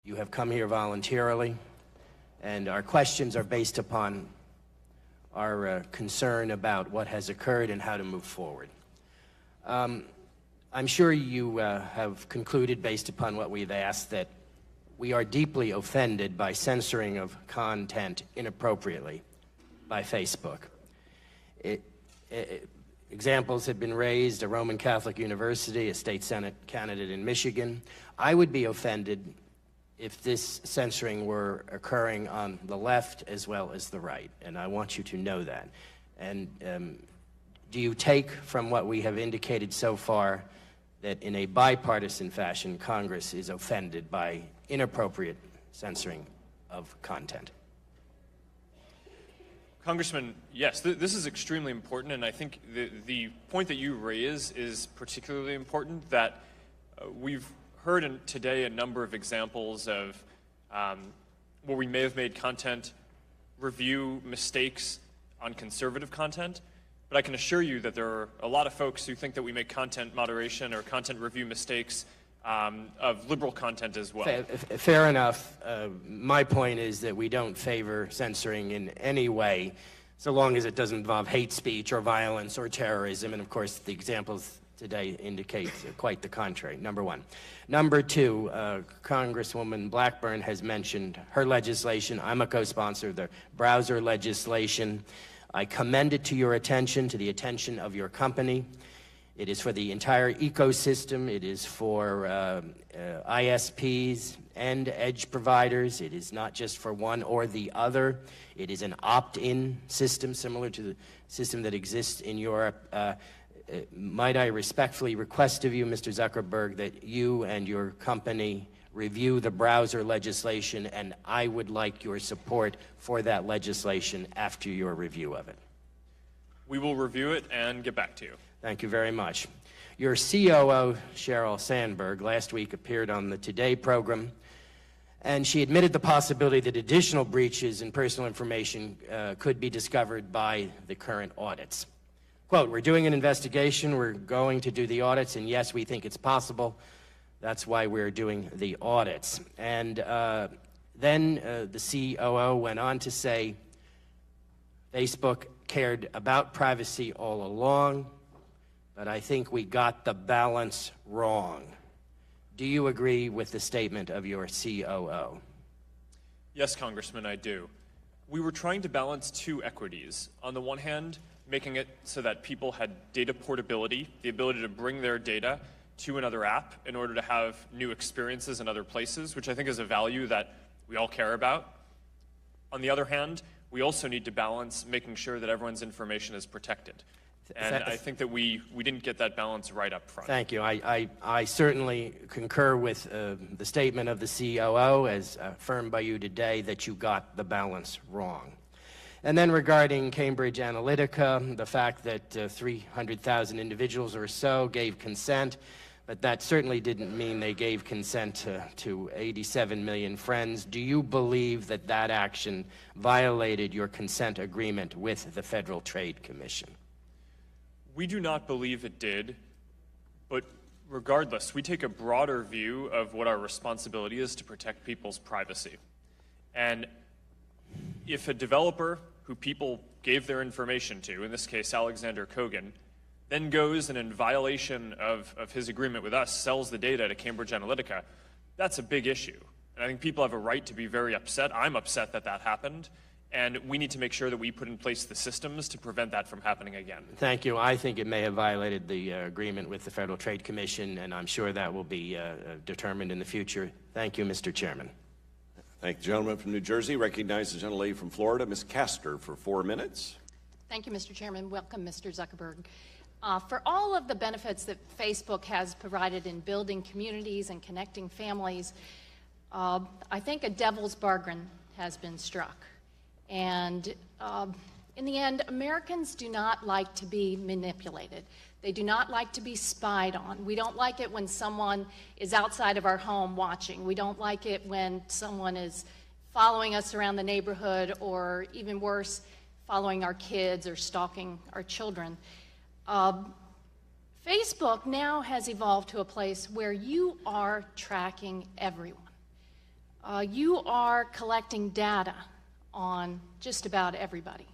You have come here voluntarily, and our questions are based upon our concern about what has occurred and how to move forward. I'm sure you have concluded, based upon what we've asked, that we are deeply offended by censoring of content inappropriately by Facebook. Examples have been raised: a Roman Catholic university, a state Senate candidate in Michigan. I would be offended if this censoring were occurring on the left as well as the right, and I want you to know that. And do you take from what we have indicated so far that in a bipartisan fashion, Congress is offended by inappropriate censoring of content? Congressman, yes, this is extremely important, and I think the point that you raise is particularly important, that we've heard today a number of examples of where we may have made content review mistakes on conservative content, but I can assure you that there are a lot of folks who think that we make content moderation or content review mistakes of liberal content as well. Fair enough. My point is that we don't favor censoring in any way, so long as it doesn't involve hate speech or violence or terrorism, and of course the examples today indicate quite the contrary, number one. Number two, Congresswoman Blackburn has mentioned her legislation. I'm a co-sponsor of the browser legislation. I commend it to your attention, to the attention of your company. It is for the entire ecosystem. It is for ISPs and edge providers. It is not just for one or the other. It is an opt-in system similar to the system that exists in Europe. Might I respectfully request of you, Mr. Zuckerberg, that you and your company review the browser legislation, and I would like your support for that legislation after your review of it. We will review it and get back to you. Thank you very much. Your COO, Sheryl Sandberg, last week appeared on the Today program, and she admitted the possibility that additional breaches in personal information could be discovered by the current audits. Quote, "We're doing an investigation, we're going to do the audits, and yes, we think it's possible. That's why we're doing the audits." And then the COO went on to say, Facebook cared about privacy all along, but I think we got the balance wrong. Do you agree with the statement of your COO? Yes, Congressman, I do. We were trying to balance two equities. On the one hand, making it so that people had data portability, the ability to bring their data to another app in order to have new experiences in other places, which I think is a value that we all care about. On the other hand, we also need to balance making sure that everyone's information is protected. And I think that we didn't get that balance right up front. Thank you. I certainly concur with the statement of the COO, as affirmed by you today, that you got the balance wrong. And then regarding Cambridge Analytica, the fact that 300,000 individuals or so gave consent, but that certainly didn't mean they gave consent to 87 million friends. Do you believe that that action violated your consent agreement with the Federal Trade Commission? We do not believe it did, but regardless, we take a broader view of what our responsibility is to protect people's privacy. And if a developer who people gave their information to, in this case Alexander Kogan, then goes and in violation of his agreement with us sells the data to Cambridge Analytica, that's a big issue. And I think people have a right to be very upset. I'm upset that that happened. And we need to make sure that we put in place the systems to prevent that from happening again. Thank you. I think it may have violated the agreement with the Federal Trade Commission, and I'm sure that will be determined in the future. Thank you, Mr. Chairman. Thank the gentleman from New Jersey. Recognize the gentlelady from Florida, Ms. Castor, for 4 minutes. Thank you, Mr. Chairman. Welcome, Mr. Zuckerberg. For all of the benefits that Facebook has provided in building communities and connecting families, I think a devil's bargain has been struck. And in the end, Americans do not like to be manipulated. They do not like to be spied on. We don't like it when someone is outside of our home watching. We don't like it when someone is following us around the neighborhood, or even worse, following our kids or stalking our children. Facebook now has evolved to a place where you are tracking everyone. you are collecting data on just about everybody.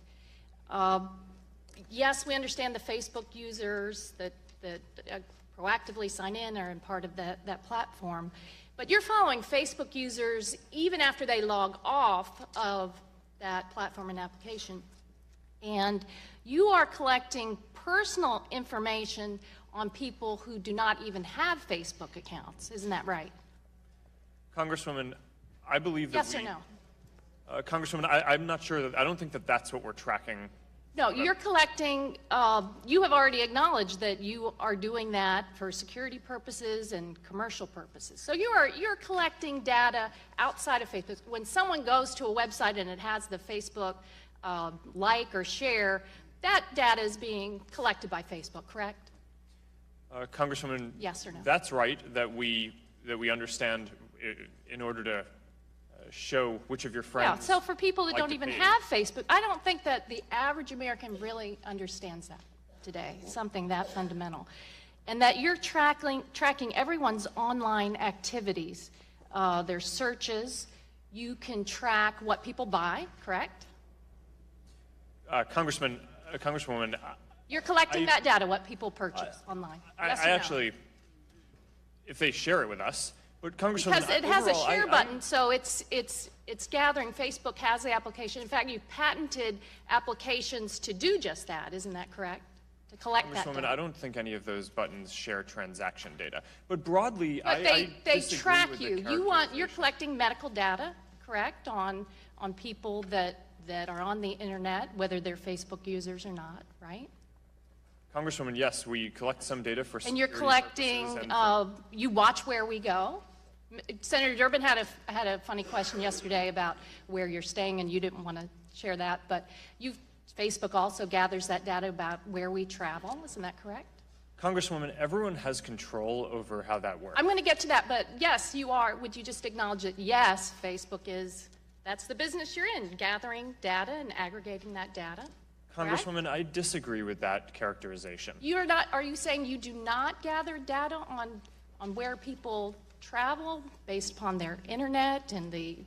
Yes, we understand the Facebook users that proactively sign in are in part of that platform, but you're following Facebook users even after they log off of that platform and application. And you are collecting personal information on people who do not even have Facebook accounts. Isn't that right? Congresswoman, I believe that Yes or no? Congresswoman, I'm not sure that, I don't think that that's what we're tracking. No, you're collecting, you have already acknowledged that you are doing that for security purposes and commercial purposes. So you're collecting data outside of Facebook. When someone goes to a website and it has the Facebook like or share, that data is being collected by Facebook, correct? Congresswoman, yes or no? That's right, that we understand in order to show which of your friends. Yeah, so for people that like don't the even page. have Facebook, I don't think that the average American really understands that today, something that fundamental. And that you're tracking everyone's online activities, their searches. You can track what people buy, correct? Congresswoman, You're collecting that data, what people purchase online. Yes or I no? actually, if they share it with us, but Congresswoman, Because it has a overall, share button, so it's gathering. Facebook has the application. In fact, you've patented applications to do just that. Isn't that correct? To collect that Congresswoman, data. I don't think any of those buttons share transaction data. But broadly, But I they disagree track with the you. You're characterization. collecting medical data, correct, on people that are on the internet, whether they're Facebook users or not, right? Congresswoman, yes, we collect some data for And you're security collecting. purposes and You watch where we go. Senator Durbin had a funny question yesterday about where you're staying, and you didn't want to share that. But Facebook also gathers that data about where we travel. Isn't that correct? Congresswoman, everyone has control over how that works. I'm going to get to that, but yes, you are. Would you just acknowledge that, yes, Facebook is, that's the business you're in, gathering data and aggregating that data? Congresswoman, I disagree with that characterization. You're not, are you saying you do not gather data on where people travel based upon their internet and the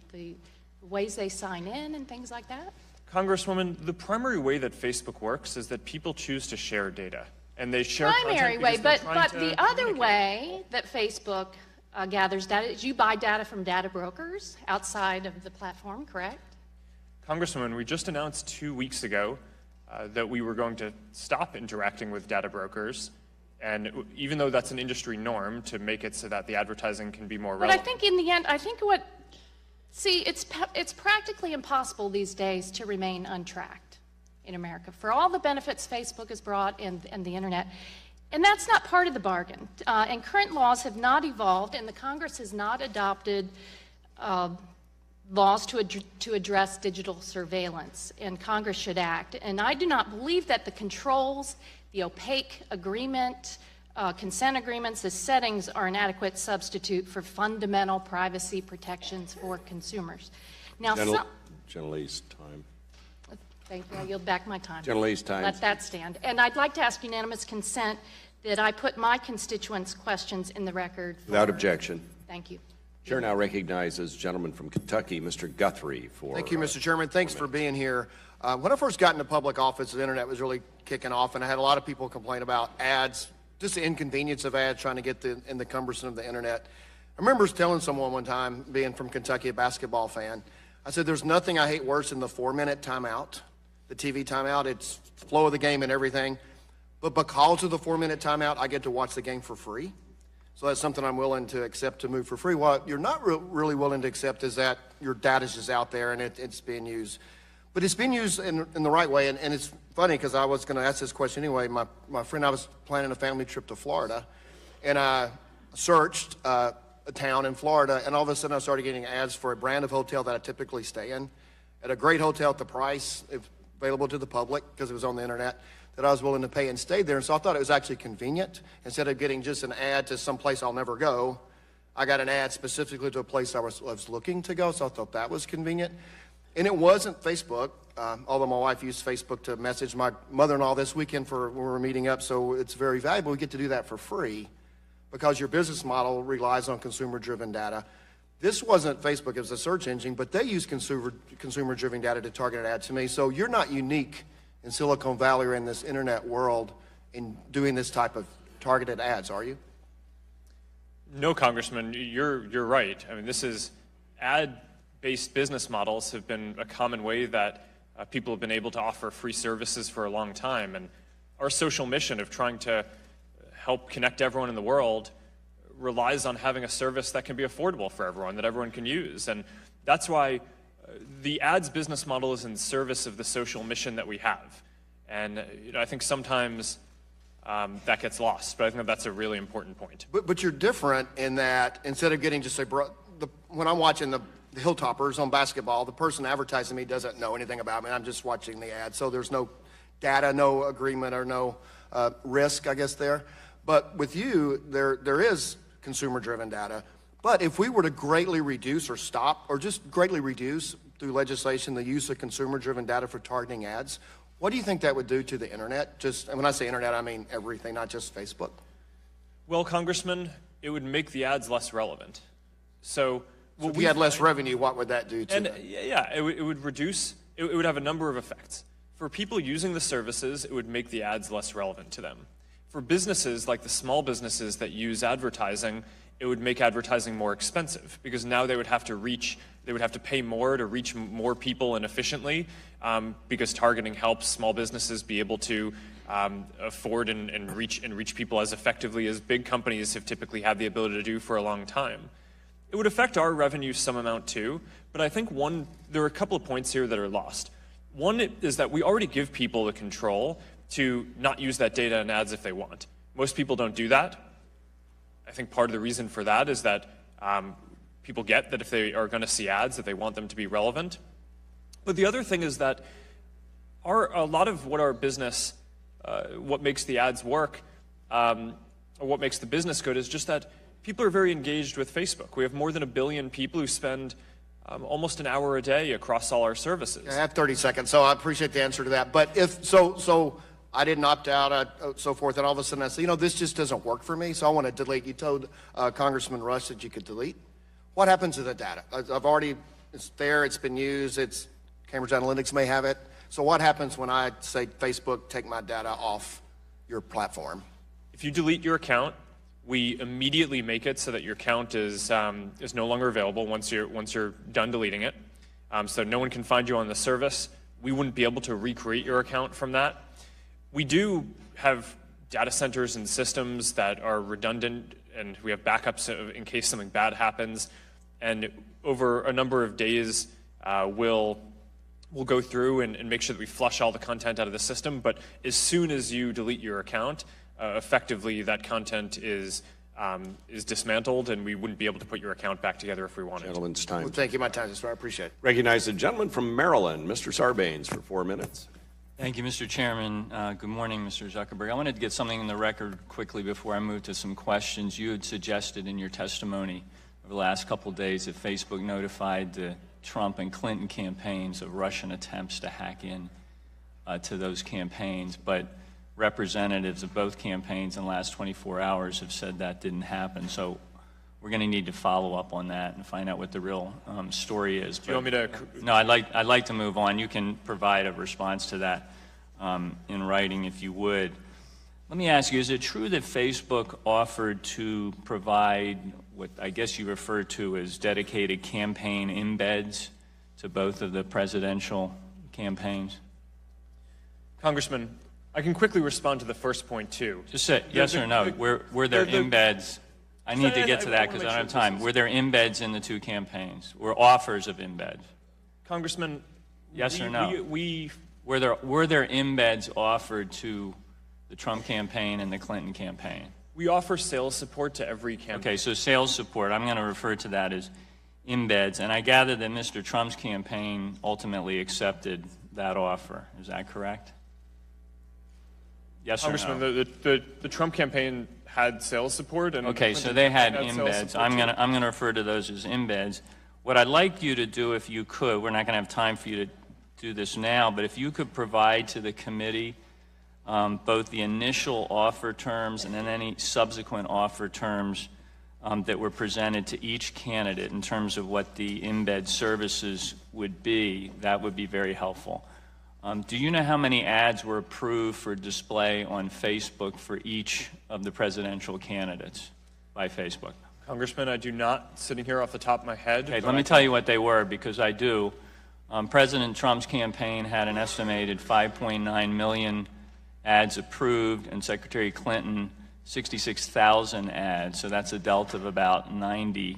ways they sign in and things like that? Congresswoman, the primary way that Facebook works is that people choose to share data. And they share Primary content way, because they're but trying to the other communicate. way that Facebook gathers data is you buy data from data brokers outside of the platform, correct? Congresswoman, we just announced 2 weeks ago that we were going to stop interacting with data brokers, and even though that's an industry norm to make it so that the advertising can be more But relevant. I think in the end, it's practically impossible these days to remain untracked in America for all the benefits Facebook has brought and the internet. And that's not part of the bargain. And current laws have not evolved, and the Congress has not adopted laws to address digital surveillance, and Congress should act. And I do not believe that the controls, the opaque agreement, consent agreements, the settings are an adequate substitute for fundamental privacy protections for consumers. Now, Gentlelady's time. thank you. I yield back my time. Gentlelady's time. Let that stand. And I'd like to ask unanimous consent that I put my constituents' questions in the record. Without objection. Thank you. Chair now recognizes gentleman from Kentucky, Mr. Guthrie, for. Thank you, Mr. Chairman. Thanks for being here. When I first got into public office, the internet was really kicking off, and I had a lot of people complain about ads, just the inconvenience of ads, trying to get in the cumbersome of the internet. I remember telling someone one time, being from Kentucky, a basketball fan, I said, there's nothing I hate worse than the 4-minute timeout, the TV timeout. It's flow of the game and everything. But because of the 4-minute timeout, I get to watch the game for free. So that's something I'm willing to accept to move for free. What you're not really willing to accept is that your data's just out there and it's being used. But it's being used in the right way. And it's funny because I was going to ask this question anyway. My friend, I was planning a family trip to Florida, and I searched a town in Florida, and all of a sudden I started getting ads for a brand of hotel that I typically stay in, at a great hotel at the price available to the public because it was on the internet, that I was willing to pay, and stayed there. And so I thought it was actually convenient. Instead of getting just an ad to some place I'll never go, I got an ad specifically to a place I was looking to go, so I thought that was convenient. And it wasn't Facebook, although my wife used Facebook to message my mother-in-law this weekend when we were meeting up, so it's very valuable. We get to do that for free because your business model relies on consumer-driven data. This wasn't Facebook, it was a search engine, but they use consumer-driven data to target ads to me. So you're not unique in Silicon Valley or in this internet world in doing this type of targeted ads, are you? No, Congressman, you're right. I mean, this is ad-based business models have been a common way that people have been able to offer free services for a long time. And our social mission of trying to help connect everyone in the world relies on having a service that can be affordable for everyone, that everyone can use. And that's why the ads business model is in service of the social mission that we have. And I think sometimes that gets lost, but I think that's a really important point. But you're different in that instead of getting just when I'm watching the Hilltoppers on basketball, the person advertising me doesn't know anything about me. I'm just watching the ad, so there's no data, no agreement, or no risk, I guess, there. But with you, there is consumer-driven data. But if we were to greatly reduce or stop, or just greatly reduce through legislation the use of consumer-driven data for targeting ads, what do you think that would do to the internet? And when I say internet, I mean everything, not just Facebook. Well, Congressman, it would make the ads less relevant. So if you had less revenue, what would that do to them? Yeah, it would reduce, it would have a number of effects. For people using the services, it would make the ads less relevant to them. For businesses, like the small businesses that use advertising, it would make advertising more expensive because now they would have to pay more to reach more people and efficiently because targeting helps small businesses be able to afford and reach people as effectively as big companies have typically had the ability to do for a long time. It would affect our revenue some amount too, but I think there are a couple of points here that are lost. One is that we already give people the control to not use that data in ads if they want. Most people don't do that. I think part of the reason for that is that people get that if they are going to see ads, that they want them to be relevant. But the other thing is that a lot of what our business, what makes the ads work, or what makes the business good is just that people are very engaged with Facebook. We have more than 1 billion people who spend almost an hour a day across all our services. I have 30 seconds, so I appreciate the answer to that. But if so I didn't opt out, so forth, and all of a sudden I say, this just doesn't work for me, so I want to delete. You told Congressman Rush that you could delete. What happens to the data? It's there, it's been used, Cambridge Analytics may have it. So what happens when I say, Facebook, take my data off your platform? If you delete your account, we immediately make it so that your account is no longer available once you're done deleting it. So no one can find you on the service. We wouldn't be able to recreate your account from that. We do have data centers and systems that are redundant, and we have backups in case something bad happens. And over a number of days, we'll go through and make sure that we flush all the content out of the system. But as soon as you delete your account, effectively that content is dismantled, and we wouldn't be able to put your account back together if we wanted. Gentleman's time. Well, thank you. My time is right. I appreciate it. Recognize the gentleman from Maryland, Mr. Sarbanes, for 4 minutes. Thank you, Mr. Chairman. Good morning, Mr. Zuckerberg. I wanted to get something in the record quickly before I move to some questions. You had suggested in your testimony over the last couple of days that Facebook notified the Trump and Clinton campaigns of Russian attempts to hack in to those campaigns, but representatives of both campaigns in the last 24 hours have said that didn't happen. So we're going to need to follow up on that and find out what the real story is. Do you want me to? No, I'd like to move on. You can provide a response to that in writing if you would. Let me ask you, is it true that Facebook offered to provide what I guess you referred to as dedicated campaign embeds to both of the presidential campaigns? Congressman, I can quickly respond to the first point, too. Just say yes or no. Were there embeds? I need to get to that because I don't have time. Were there embeds in the two campaigns? Were offers of embeds? Congressman, yes or no? Were there embeds offered to the Trump campaign and the Clinton campaign? We offer sales support to every campaign. Okay, so sales support. I'm going to refer to that as embeds. And I gather that Mr. Trump's campaign ultimately accepted that offer. Is that correct? Yes or no? Congressman, the Trump campaign had sales support, and okay, so they had embeds. I'm going to refer to those as embeds. What I'd like you to do, if you could, we're not going to have time for you to do this now, but if you could provide to the committee both the initial offer terms and then any subsequent offer terms that were presented to each candidate in terms of what the embed services would be, that would be very helpful. Do you know how many ads were approved for display on Facebook for each of the presidential candidates by Facebook? Congressman, I do not, sitting here off the top of my head. Okay, let me tell you what they were, because I do. President Trump's campaign had an estimated 5.9 million ads approved, and Secretary Clinton 66,000 ads, so that's a delta of about 90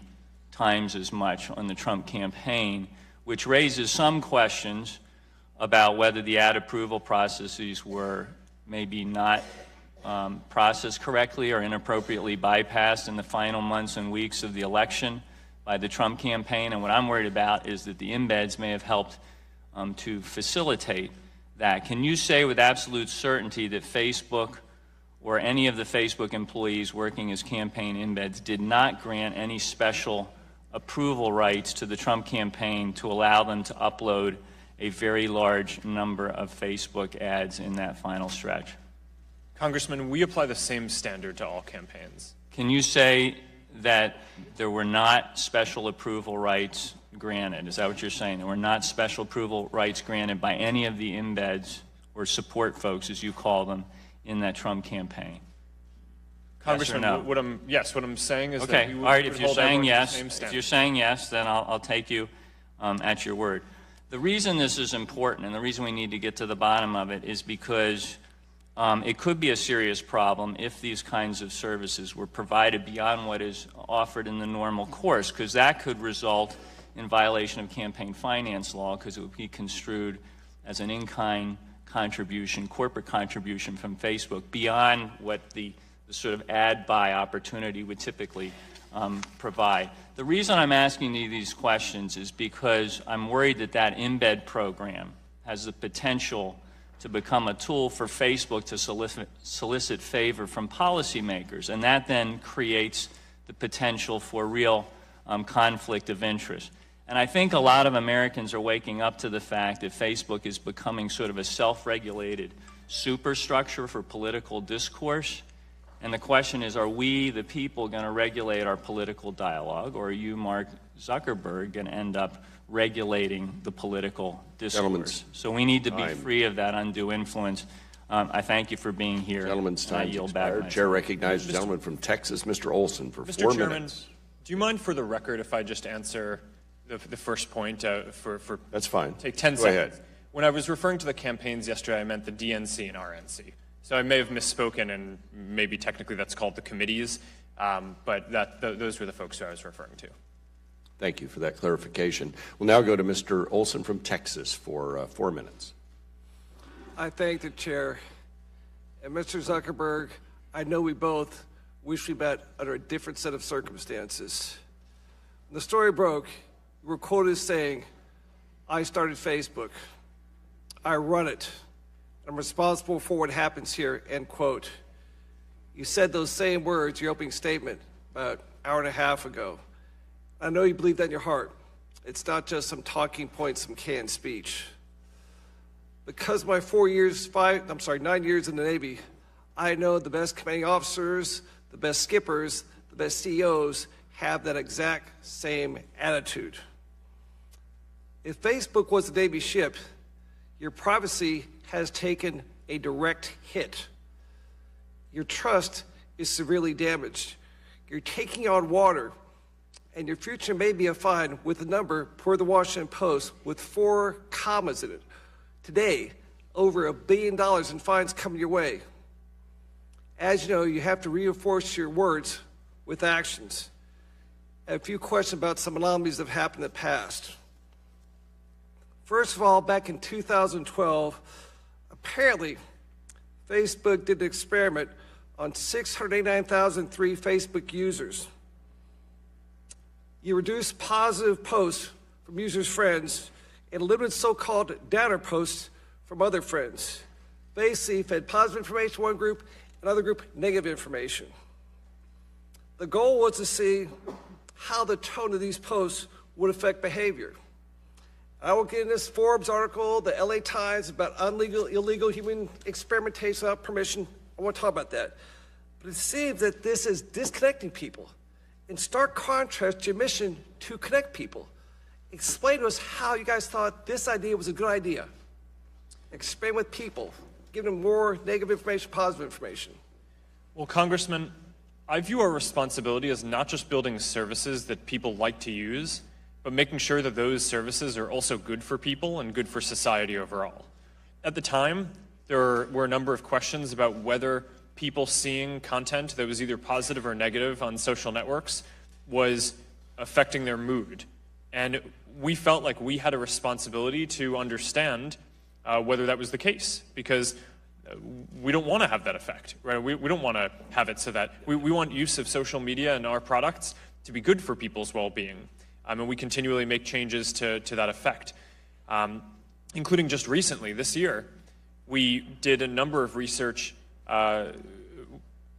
times as much on the Trump campaign, which raises some questions about whether the ad approval processes were maybe not processed correctly or inappropriately bypassed in the final months and weeks of the election by the Trump campaign. And what I'm worried about is that the embeds may have helped to facilitate that. Can you say with absolute certainty that Facebook or any of the Facebook employees working as campaign embeds did not grant any special approval rights to the Trump campaign to allow them to upload a very large number of Facebook ads in that final stretch? Congressman, we apply the same standard to all campaigns. Can you say that there were not special approval rights granted? Is that what you're saying? There were not special approval rights granted by any of the embeds or support folks, as you call them, in that Trump campaign? Congressman, yes or no? what I'm saying is okay. that we would, all right, if you're saying yes, the same standard. if you're saying yes, then I'll take you at your word. The reason this is important and the reason we need to get to the bottom of it is because it could be a serious problem if these kinds of services were provided beyond what is offered in the normal course, because that could result in violation of campaign finance law, because it would be construed as an in-kind contribution, corporate contribution from Facebook, beyond what the sort of ad buy opportunity would typically provide. The reason I'm asking you these questions is because I'm worried that that embed program has the potential to become a tool for Facebook to solicit favor from policymakers, and that then creates the potential for real conflict of interest. And I think a lot of Americans are waking up to the fact that Facebook is becoming sort of a self-regulated superstructure for political discourse. And the question is, are we, the people, going to regulate our political dialogue, or are you, Mark Zuckerberg, going to end up regulating the political discourse? So we need to be free of that undue influence. I thank you for being here. Gentleman's time I yield back. Chair recognizes the gentleman from Texas, Mr. Olson, for Mr. 4 Chairman, minutes. do you mind, for the record, if I just answer the first point for That's fine. Take 10 Go seconds. ahead. When I was referring to the campaigns yesterday, I meant the DNC and RNC. So I may have misspoken, and maybe technically that's called the committees, but those were the folks who I was referring to. Thank you for that clarification. We'll now go to Mr. Olson from Texas for 4 minutes. I thank the chair. And Mr. Zuckerberg, I know we both wish we met under a different set of circumstances. When the story broke, you were quoted as saying, "I started Facebook. I run it. I'm responsible for what happens here," end quote. You said those same words in your opening statement about an hour and a half ago. I know you believe that in your heart. It's not just some talking points, some canned speech. Because my 9 years in the Navy, I know the best commanding officers, the best skippers, the best CEOs have that exact same attitude. If Facebook was a Navy ship, your privacy has taken a direct hit. Your trust is severely damaged. You're taking on water, and your future may be a fine with a number, per the Washington Post, with 4 commas in it. Today, over $1 billion in fines coming your way. As you know, you have to reinforce your words with actions. I have a few questions about some anomalies that have happened in the past. First of all, back in 2012, apparently, Facebook did an experiment on 689,003 Facebook users. You reduced positive posts from users' friends and limited so-called downer posts from other friends. Basically, fed positive information to one group, another group negative information. The goal was to see how the tone of these posts would affect behavior. I will get in this Forbes article, the LA Times, about illegal human experimentation without permission. I want to talk about that. But it seems that this is disconnecting people in stark contrast to your mission to connect people. Explain to us how you guys thought this idea was a good idea. Explain with people, give them more negative information, positive information. Well, Congressman, I view our responsibility as not just building services that people like to use, but making sure that those services are also good for people and good for society overall. At the time, there were a number of questions about whether people seeing content that was either positive or negative on social networks was affecting their mood. And we felt like we had a responsibility to understand whether that was the case, because we don't want to have that effect, right? We don't want to have it so that we want use of social media and our products to be good for people's well-being. And we continually make changes to that effect. Including just recently, this year, we did a number of research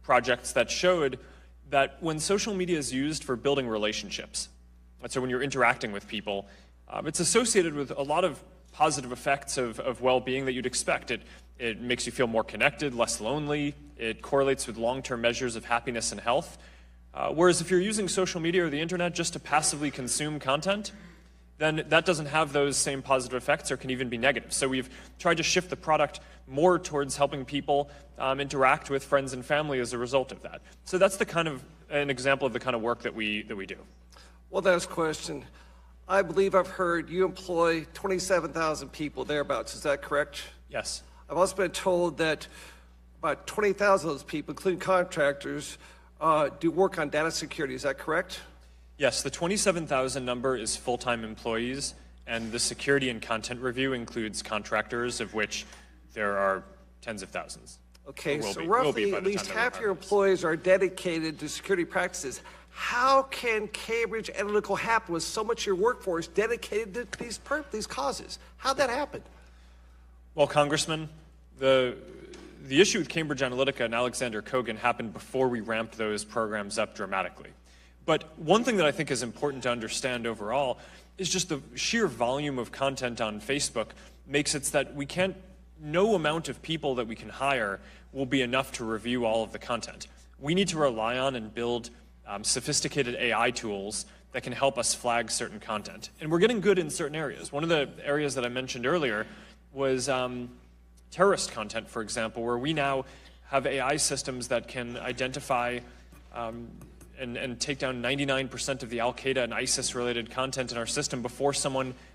projects that showed that when social media is used for building relationships, so when you're interacting with people, it's associated with a lot of positive effects of well-being that you'd expect. It makes you feel more connected, less lonely. It correlates with long-term measures of happiness and health. Whereas if you're using social media or the internet just to passively consume content, then that doesn't have those same positive effects or can even be negative. So we've tried to shift the product more towards helping people interact with friends and family as a result of that. So that's the kind of an example of the kind of work that we do. Well, last question. I believe I've heard you employ 27,000 people thereabouts. Is that correct? Yes. I've also been told that about 20,000 of those people, including contractors, do work on data security. Is that correct? Yes, the 27,000 number is full-time employees, and the security and content review includes contractors, of which there are tens of thousands. Okay, so roughly at least half your employees are dedicated to security practices. How can Cambridge Analytica happen with so much of your workforce dedicated to these causes? How'd that happen? Well, Congressman, the issue with Cambridge Analytica and Alexander Kogan happened before we ramped those programs up dramatically. But one thing that I think is important to understand overall is just the sheer volume of content on Facebook makes it so that no amount of people that we can hire will be enough to review all of the content. We need to rely on and build sophisticated AI tools that can help us flag certain content. And we're getting good in certain areas. One of the areas that I mentioned earlier was terrorist content, for example, where we now have AI systems that can identify and take down 99% of the Al-Qaeda and ISIS-related content in our system before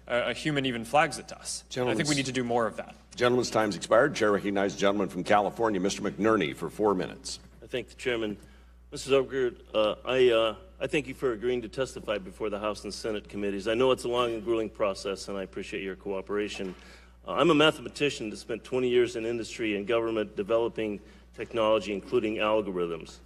a human even flags it to us. I think we need to do more of that. Gentleman's time's expired. Chair recognizes the gentleman from California, Mr. McNerney, for 4 minutes. I thank the chairman. Mr. Zuckerberg, I thank you for agreeing to testify before the House and Senate committees. I know it's a long and grueling process, and I appreciate your cooperation. I'm a mathematician that spent 20 years in industry and government developing technology, including algorithms.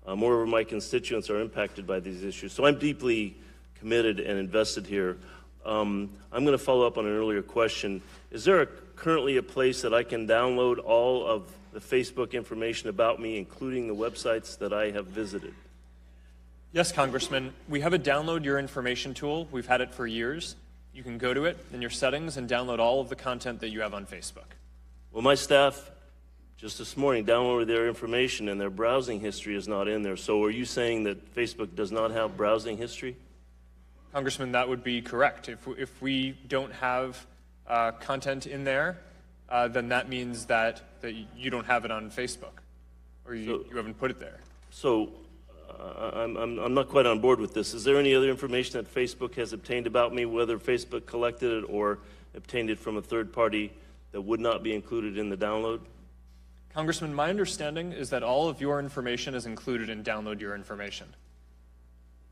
Moreover, my constituents are impacted by these issues, so I'm deeply committed and invested here. I'm going to follow up on an earlier question. Is there currently a place that I can download all of the Facebook information about me, including the websites that I have visited? Yes, Congressman. We have a download your information tool. We've had it for years. You can go to it in your settings and download all of the content that you have on Facebook. Well, my staff just this morning downloaded their information and their browsing history is not in there. So are you saying that Facebook does not have browsing history? Congressman, that would be correct. If we don't have content in there, then that means that you don't have it on Facebook, or you haven't put it there. So I'm not quite on board with this. Is there any other information that Facebook has obtained about me, whether Facebook collected it or obtained it from a third party, that would not be included in the download? Congressman, my understanding is that all of your information is included in Download Your Information.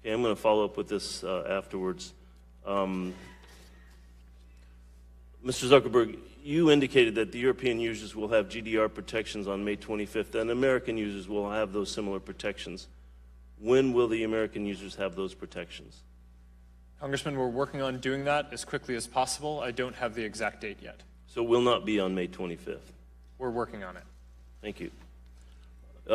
Okay, I'm going to follow up with this afterwards. Mr. Zuckerberg, you indicated that the European users will have GDPR protections on May 25th, and American users will have those similar protections. When will the American users have those protections? Congressman, we're working on doing that as quickly as possible. I don't have the exact date yet. So it will not be on May 25th? We're working on it. Thank you.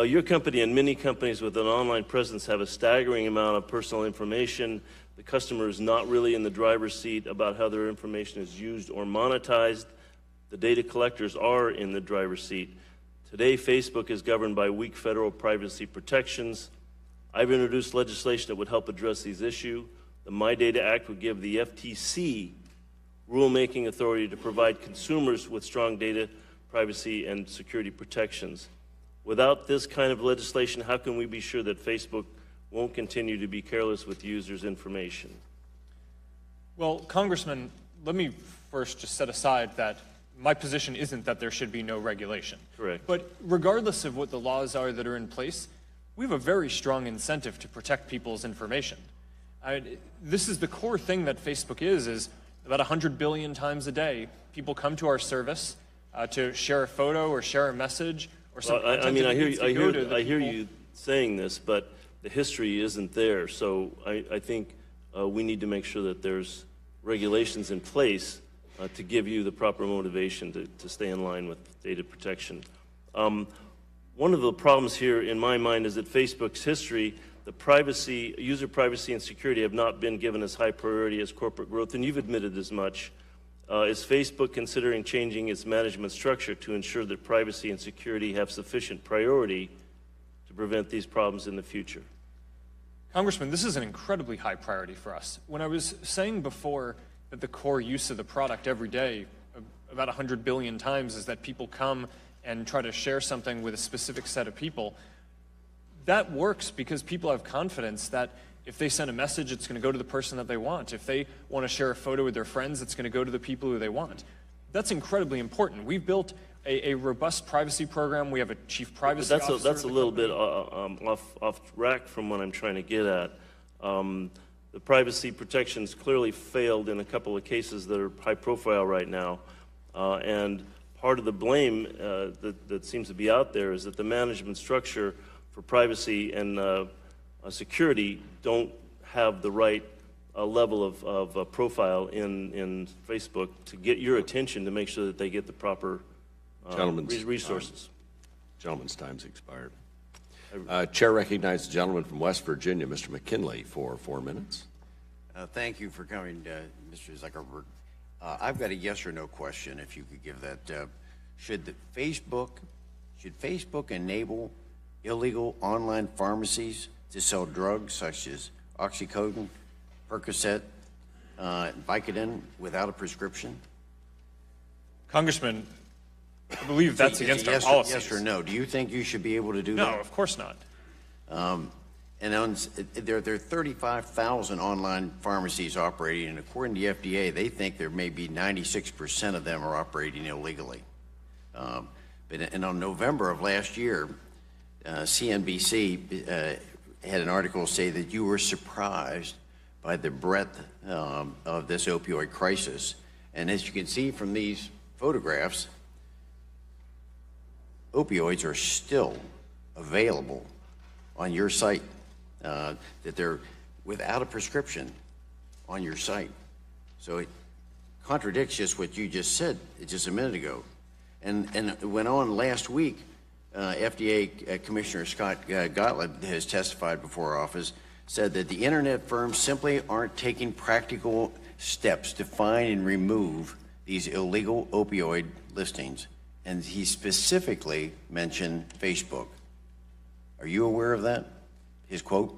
Your company and many companies with an online presence have a staggering amount of personal information. The customer is not really in the driver's seat about how their information is used or monetized. The data collectors are in the driver's seat. Today, Facebook is governed by weak federal privacy protections. I've introduced legislation that would help address these issues. The My Data Act would give the FTC rulemaking authority to provide consumers with strong data privacy and security protections. Without this kind of legislation, how can we be sure that Facebook won't continue to be careless with users' information? Well, Congressman, let me first just set aside that my position isn't that there should be no regulation. Correct. But regardless of what the laws are that are in place, we have a very strong incentive to protect people's information. This is the core thing that Facebook is about 100 billion times a day, people come to our service to share a photo or share a message or something. Well, I hear you saying this, but the history isn't there. So I think we need to make sure that there's regulations in place to give you the proper motivation to stay in line with data protection. One of the problems here in my mind is that Facebook's history, the privacy, user privacy and security have not been given as high priority as corporate growth, and you've admitted as much. Is Facebook considering changing its management structure to ensure that privacy and security have sufficient priority to prevent these problems in the future? Congressman, this is an incredibly high priority for us. When I was saying before that the core use of the product every day, about 100 billion times, is that people come and try to share something with a specific set of people, that works because people have confidence that if they send a message, it's going to go to the person that they want. If they want to share a photo with their friends, it's going to go to the people who they want. That's incredibly important. We've built a robust privacy program. We have a chief privacy officer. That's a little bit off rack from what I'm trying to get at. The privacy protections clearly failed in a couple of cases that are high profile right now. And part of the blame that seems to be out there is that the management structure for privacy and security don't have the right level of profile in Facebook to get your attention to make sure that they get the proper resources. Gentleman's time's expired. Chair recognizes the gentleman from West Virginia, Mr. McKinley, for 4 minutes. Thank you for coming, Mr. Zuckerberg. I've got a yes or no question, if you could give that. Should Facebook enable illegal online pharmacies to sell drugs such as oxycodone, Percocet, Vicodin without a prescription? Congressman, I believe that's against our policies. Yes or no? Do you think you should be able to do that? No, of course not. And there are 35,000 online pharmacies operating, and according to the FDA, they think there may be 96% of them are operating illegally. And on November of last year, CNBC had an article say that you were surprised by the breadth of this opioid crisis. And as you can see from these photographs, opioids are still available on your site, that they're without a prescription on your site. So it contradicts just what you just said just a minute ago. And it went on last week. FDA Commissioner Scott Gottlieb has testified before our office, said that the internet firms simply aren't taking practical steps to find and remove these illegal opioid listings. And he specifically mentioned Facebook. Are you aware of that? His quote?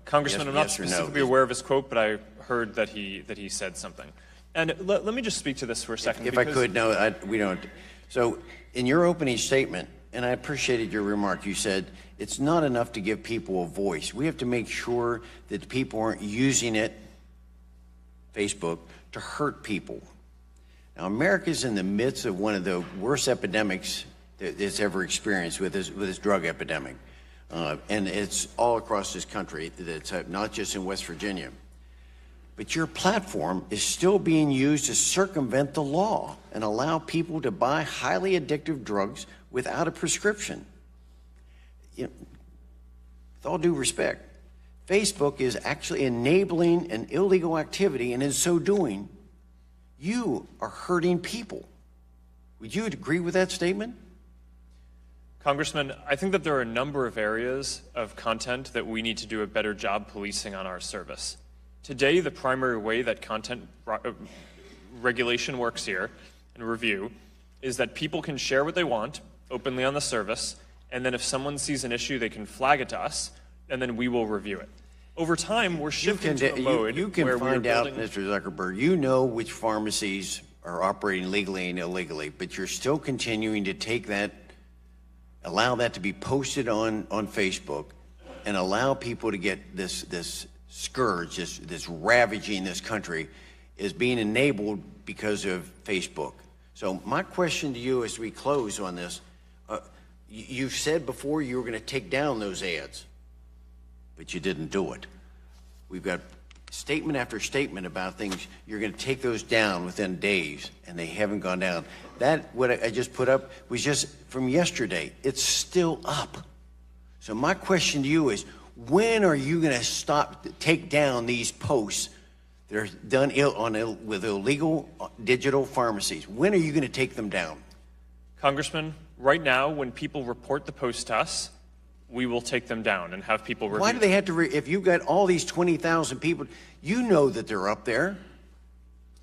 Congressman, I'm not specifically aware of his quote, but I heard that he said something. And let me just speak to this for a second. If I could, no, we don't. So in your opening statement, and I appreciated your remark, you said it's not enough to give people a voice. We have to make sure that people aren't using it, Facebook, to hurt people. Now, America's in the midst of one of the worst epidemics that it's ever experienced with this drug epidemic. And it's all across this country. It's not just in West Virginia. But your platform is still being used to circumvent the law and allow people to buy highly addictive drugs without a prescription. You know, with all due respect, Facebook is actually enabling an illegal activity, and in so doing, you are hurting people. Would you agree with that statement? Congressman, I think that there are a number of areas of content that we need to do a better job policing on our service. Today, the primary way that content regulation works here and review is that people can share what they want openly on the service, and then if someone sees an issue, they can flag it to us, and then we will review it. Over time, we're shifting to a mode you can where find we're out, building... Mr. Zuckerberg, you know which pharmacies are operating legally and illegally, but you're still continuing to take that, allow that to be posted on Facebook, and allow people to get this scourge, this ravaging this country, is being enabled because of Facebook. So my question to you as we close on this, you've said before you were going to take down those ads, but you didn't do it. We've got statement after statement about things. You're going to take those down within days, and they haven't gone down. That, what I just put up, was just from yesterday. It's still up. So my question to you is, when are you going to take down these posts that are done with illegal digital pharmacies? When are you going to take them down? Congressman, right now, when people report the post to us, we will take them down and have people review. Why do they have to, if you've got all these 20,000 people, you know that they're up there.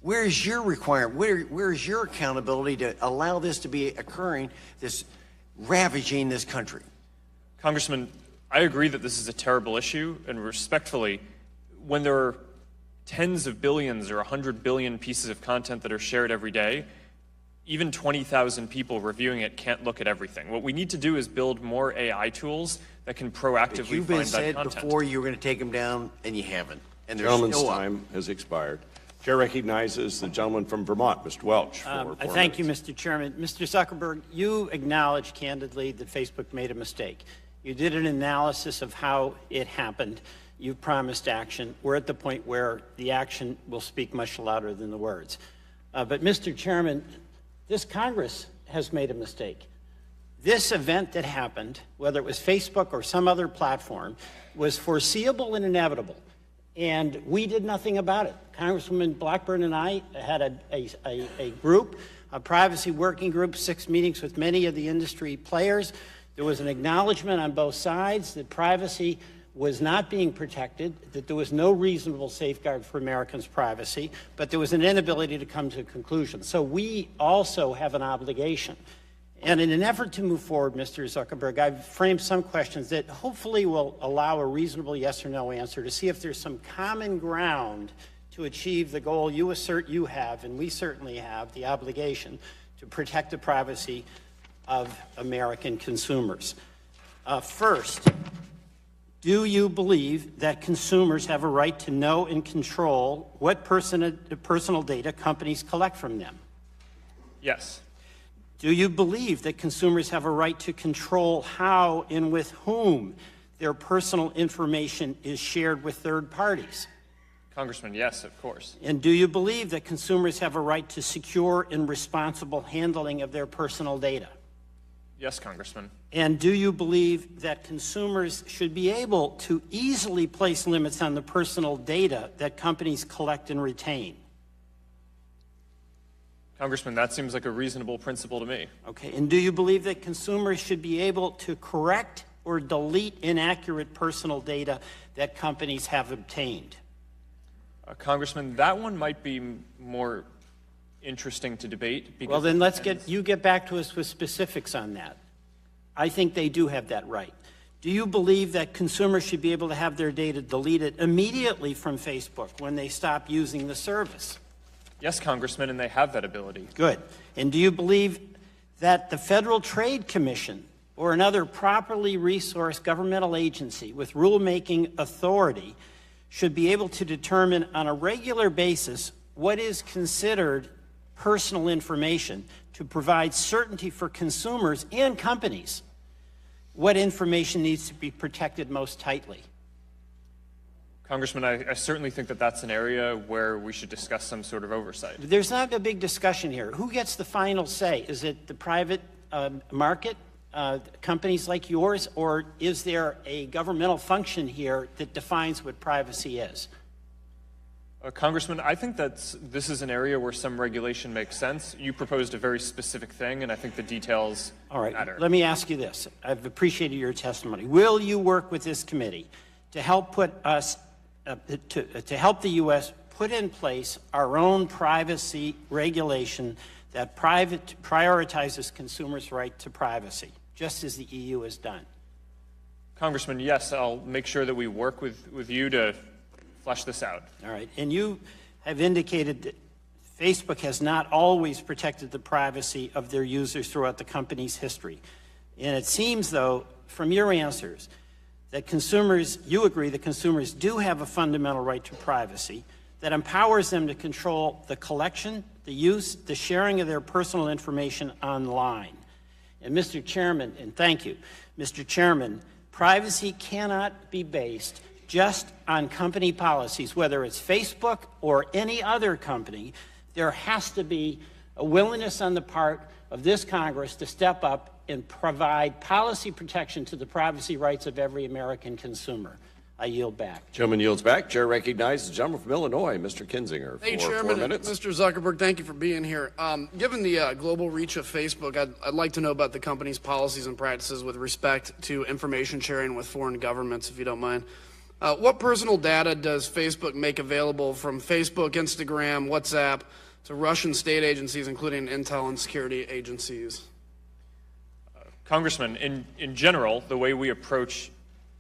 Where is your requirement? Where is your accountability to allow this to be occurring, this ravaging this country? Congressman, I agree that this is a terrible issue, and respectfully, when there are tens of billions or 100 billion pieces of content that are shared every day, even 20,000 people reviewing it can't look at everything. What we need to do is build more AI tools that can proactively find that content. You've been said before you were going to take them down, and you haven't. And there's Gentleman's still time has expired. Chair recognizes the gentleman from Vermont, Mr. Welch. Thank you, Mr. Chairman. Mr. Zuckerberg, you acknowledged candidly that Facebook made a mistake. You did an analysis of how it happened. You promised action. We're at the point where the action will speak much louder than the words. But, Mr. Chairman, this Congress has made a mistake. This event that happened, whether it was Facebook or some other platform, was foreseeable and inevitable, and we did nothing about it. Congresswoman Blackburn and I had a group, a privacy working group, 6 meetings with many of the industry players. There was an acknowledgement on both sides that privacy was not being protected, that there was no reasonable safeguard for Americans' privacy, but there was an inability to come to a conclusion. So we also have an obligation. And in an effort to move forward, Mr. Zuckerberg, I've framed some questions that hopefully will allow a reasonable yes or no answer to see if there's some common ground to achieve the goal you assert you have, and we certainly have, the obligation to protect the privacy of American consumers. First, do you believe that consumers have a right to know and control what personal data companies collect from them? Yes. Do you believe that consumers have a right to control how and with whom their personal information is shared with third parties? Congressman, yes, of course. And do you believe that consumers have a right to secure and responsible handling of their personal data? Yes, Congressman. And do you believe that consumers should be able to easily place limits on the personal data that companies collect and retain? Congressman, that seems like a reasonable principle to me. Okay, and do you believe that consumers should be able to correct or delete inaccurate personal data that companies have obtained? Congressman, that one might be more interesting to debate. Because well, then let's get back to us with specifics on that. I think they do have that right. Do you believe that consumers should be able to have their data deleted immediately from Facebook when they stop using the service? Yes, Congressman, and they have that ability. Good. And do you believe that the Federal Trade Commission or another properly resourced governmental agency with rulemaking authority should be able to determine on a regular basis what is considered personal information to provide certainty for consumers and companies what information needs to be protected most tightly? Congressman, I certainly think that that's an area where we should discuss some sort of oversight. There's not a big discussion here. Who gets the final say? Is it the private market, companies like yours, or is there a governmental function here that defines what privacy is? Congressman, I think this is an area where some regulation makes sense. You proposed a very specific thing, and I think the details matter. Let me ask you this. I've appreciated your testimony. Will you work with this committee to help put us, to help the U.S. put in place our own privacy regulation that prioritizes consumers' right to privacy? just as the EU has done? Congressman, yes, I'll make sure that we work with you to flesh this out. All right. And you have indicated that Facebook has not always protected the privacy of their users throughout the company's history. And it seems, though, from your answers, that consumers, you agree that consumers do have a fundamental right to privacy that empowers them to control the collection, the use, the sharing of their personal information online. And Mr. Chairman, and thank you, Mr. Chairman, privacy cannot be based just on company policies, whether it's Facebook or any other company. There has to be a willingness on the part of this Congress to step up and provide policy protection to the privacy rights of every American consumer. I yield back. Gentleman yields back. Chair recognizes the gentleman from Illinois, Mr. Kinzinger, Hey, for 4 Chairman, minutes. Mr. Zuckerberg, thank you for being here. Given the global reach of Facebook, I'd like to know about the company's policies and practices with respect to information sharing with foreign governments, if you don't mind. What personal data does Facebook make available from Facebook, Instagram, WhatsApp to Russian state agencies, including intel and security agencies? Congressman, in general, the way we approach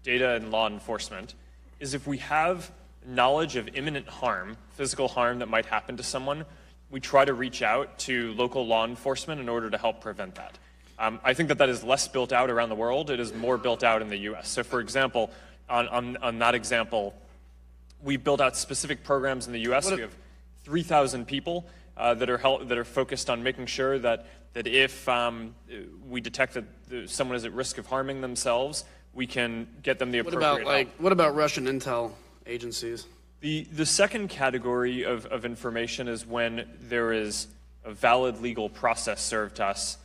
data and law enforcement is if we have knowledge of imminent harm, physical harm that might happen to someone, we try to reach out to local law enforcement in order to help prevent that. I think that is less built out around the world. It is more built out in the U.S. So, for example, on that example, we built out specific programs in the U.S. We have 3,000 people that are focused on making sure that if we detect that someone is at risk of harming themselves, we can get them the appropriate help. What about Russian intel agencies? The second category of information is when there is a valid legal process served to us.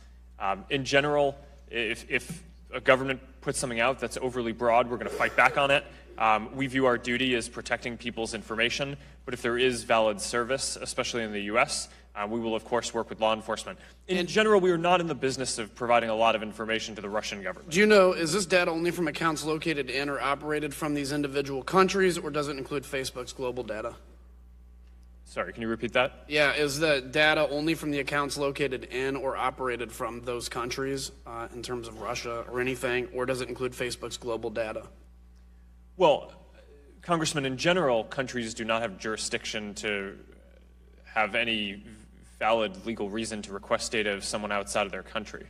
In general, if a government puts something out that's overly broad, we're going to fight back on it. We view our duty as protecting people's information, but if there is valid service, especially in the U.S., we will, of course, work with law enforcement. In general, we are not in the business of providing a lot of information to the Russian government. Do you know, is this data only from accounts located in or operated from these individual countries, or does it include Facebook's global data? Sorry, can you repeat that? Yeah, is the data only from the accounts located in or operated from those countries in terms of Russia or anything, or does it include Facebook's global data? Well, Congressman, in general, countries do not have jurisdiction to have any valid legal reason to request data of someone outside of their country.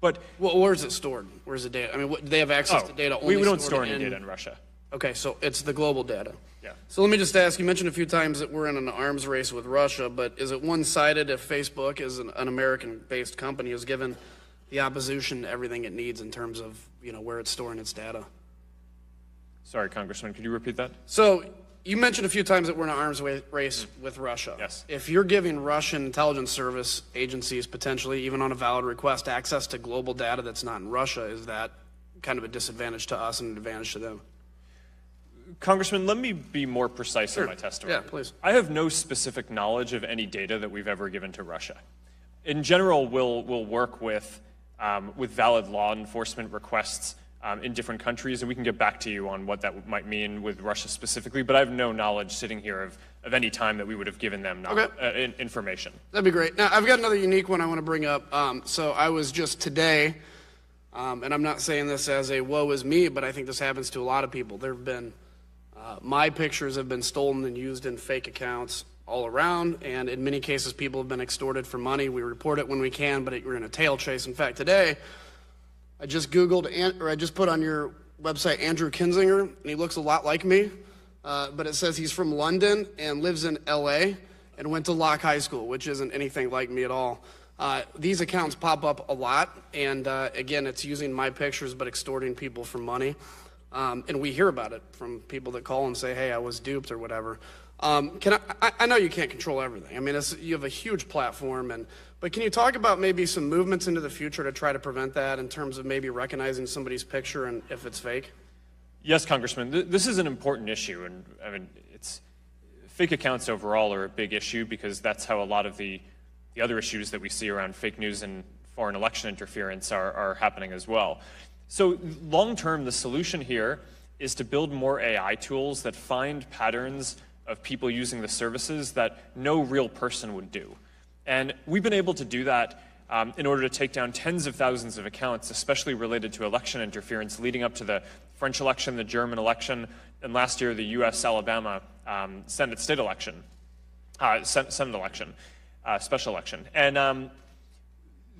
But well, where is it stored? Where's the data? I mean, they have access to data only. We don't store any data in Russia. Okay, so it's the global data. Yeah. So let me just ask, you mentioned a few times that we're in an arms race with Russia, but is it one-sided if Facebook, as an American-based company, is given the opposition everything it needs in terms of, where it's storing its data? Sorry, Congressman, could you repeat that? So you mentioned a few times that we're in an arms race with Russia. Yes. If you're giving Russian intelligence service agencies, potentially, even on a valid request, access to global data that's not in Russia, is that kind of a disadvantage to us and an advantage to them? Congressman, let me be more precise in my testimony. Yeah, please. I have no specific knowledge of any data that we've ever given to Russia. In general, we'll work with valid law enforcement requests in different countries, and we can get back to you on what that might mean with Russia specifically, but I have no knowledge sitting here of any time that we would have given them information. That'd be great. Now, I've got another unique one I want to bring up. So I was just today, and I'm not saying this as a woe is me, but I think this happens to a lot of people. There have been, my pictures have been stolen and used in fake accounts all around, and in many cases, people have been extorted for money. We report it when we can, but we're in a tail chase. In fact, today, I just Googled, or I just put on your website Andrew Kinzinger, and he looks a lot like me, but it says he's from London and lives in LA and went to Locke High School, which isn't anything like me at all. These accounts pop up a lot, and again, it's using my pictures but extorting people for money. And we hear about it from people that call and say, hey, I was duped or whatever. I know you can't control everything. I mean, you have a huge platform, but can you talk about maybe some movements into the future to try to prevent that in terms of maybe recognizing somebody's picture and if it's fake? Yes, Congressman. This is an important issue, and I mean, fake accounts overall are a big issue because that's how a lot of the other issues that we see around fake news and foreign election interference are happening as well. So long-term, the solution here is to build more AI tools that find patterns of people using the services that no real person would do. And we've been able to do that in order to take down tens of thousands of accounts, especially related to election interference leading up to the French election, the German election, and last year the U.S. Alabama Senate state election, Senate election, special election. And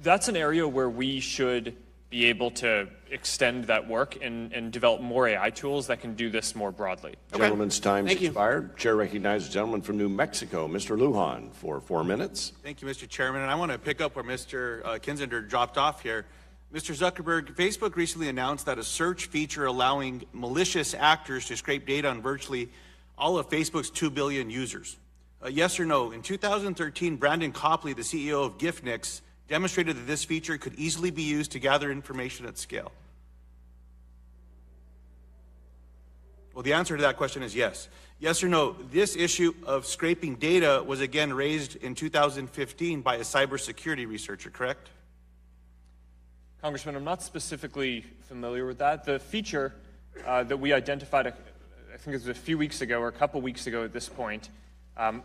that's an area where we should be able to extend that work and develop more AI tools that can do this more broadly. Gentleman's time's Thank you. expired. Chair recognizes the gentleman from New Mexico, Mr. Lujan, for 4 minutes. Thank you, Mr. Chairman. And I want to pick up where Mr. Kinzinger dropped off here. Mr. Zuckerberg, Facebook recently announced that a search feature allowing malicious actors to scrape data on virtually all of Facebook's 2 billion users. Yes or no? In 2013, Brandon Copley, the CEO of GIFNix, demonstrated that this feature could easily be used to gather information at scale. Well, the answer to that question is yes. Yes or no? This issue of scraping data was again raised in 2015 by a cybersecurity researcher, correct? Congressman, I'm not specifically familiar with that. The feature that we identified, I think it was a few weeks ago or a couple weeks ago at this point,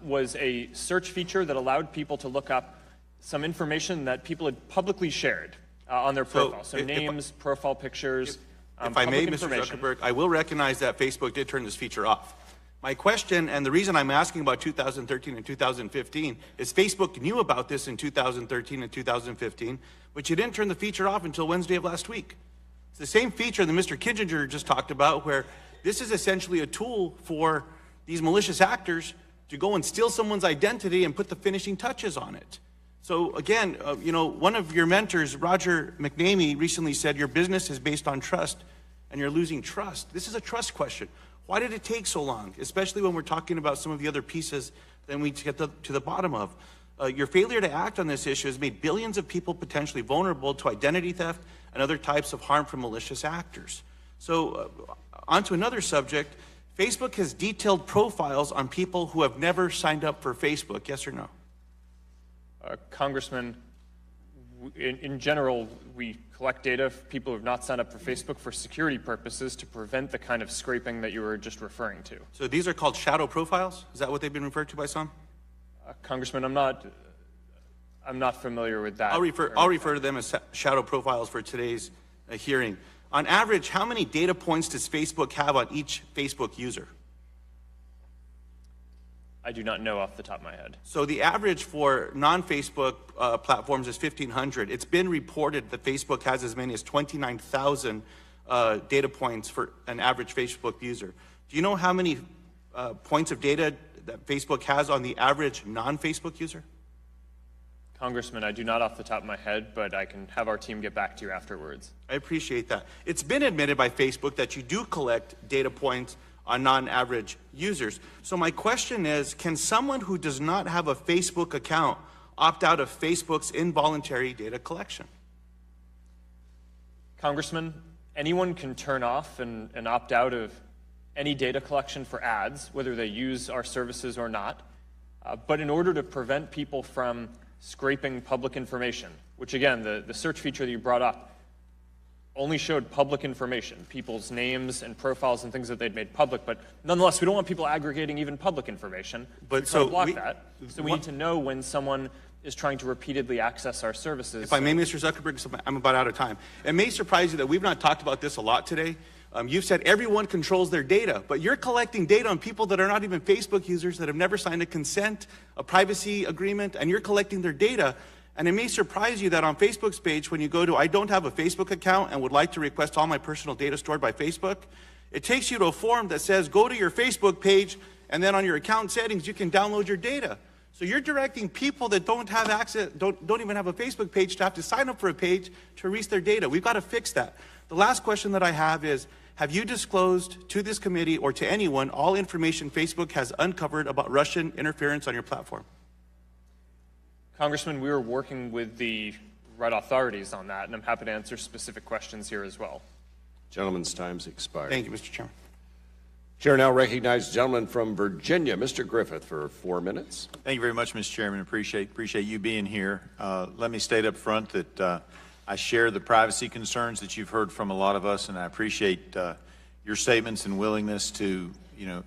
was a search feature that allowed people to look up some information that people had publicly shared on their profile. So names, profile pictures, if I may, Mr. Zuckerberg, I will recognize that Facebook did turn this feature off. My question, and the reason I'm asking about 2013 and 2015, is Facebook knew about this in 2013 and 2015, but you didn't turn the feature off until Wednesday of last week. It's the same feature that Mr. Kinzinger just talked about, where this is essentially a tool for these malicious actors to go and steal someone's identity and put the finishing touches on it. So again, one of your mentors, Roger McNamee, recently said your business is based on trust and you're losing trust. This is a trust question. Why did it take so long, especially when we're talking about some of the other pieces that we get to the bottom of? Your failure to act on this issue has made billions of people potentially vulnerable to identity theft and other types of harm from malicious actors. So on to another subject. Facebook has detailed profiles on people who have never signed up for Facebook, yes or no? Congressman, in general, we collect data for people who have not signed up for Facebook for security purposes to prevent the kind of scraping that you were just referring to. So these are called shadow profiles? Is that what they've been referred to by some? Congressman, I'm not familiar with that. I'll refer to them as shadow profiles for today's hearing. On average, how many data points does Facebook have on each Facebook user? I do not know off the top of my head. So the average for non-Facebook platforms is 1,500. It's been reported that Facebook has as many as 29,000 data points for an average Facebook user. Do you know how many points of data that Facebook has on the average non-Facebook user? Congressman, I do not off the top of my head, but I can have our team get back to you afterwards. I appreciate that. It's been admitted by Facebook that you do collect data points on non-average users. So my question is, can someone who does not have a Facebook account opt out of Facebook's involuntary data collection? Congressman, anyone can turn off and opt out of any data collection for ads, whether they use our services or not. But in order to prevent people from scraping public information, which again, the search feature that you brought up only showed public information, people's names and profiles and things that they'd made public, but nonetheless, we don't want people aggregating even public information. But so block that. So we need to know when someone is trying to repeatedly access our services. If I may, Mr. Zuckerberg, I'm about out of time. It may surprise you that we've not talked about this a lot today. You've said everyone controls their data, but you're collecting data on people that are not even Facebook users, that have never signed a consent, a privacy agreement, and you're collecting their data. And it may surprise you that on Facebook's page, when you go to I don't have a Facebook account and would like to request all my personal data stored by Facebook, it takes you to a form that says go to your Facebook page, and then on your account settings you can download your data. So you're directing people that don't have access, don't even have a Facebook page, to have to sign up for a page to release their data. We've got to fix that. The last question that I have is, have you disclosed to this committee or to anyone all information Facebook has uncovered about Russian interference on your platform? Congressman, we are working with the right authorities on that, and I'm happy to answer specific questions here as well. Gentleman's time's expired. Thank you, Mr. Chairman. Chair now recognizes the gentleman from Virginia, Mr. Griffith, for 4 minutes. Thank you very much, Mr. Chairman. Appreciate you being here. Let me state up front that I share the privacy concerns that you've heard from a lot of us, and I appreciate your statements and willingness to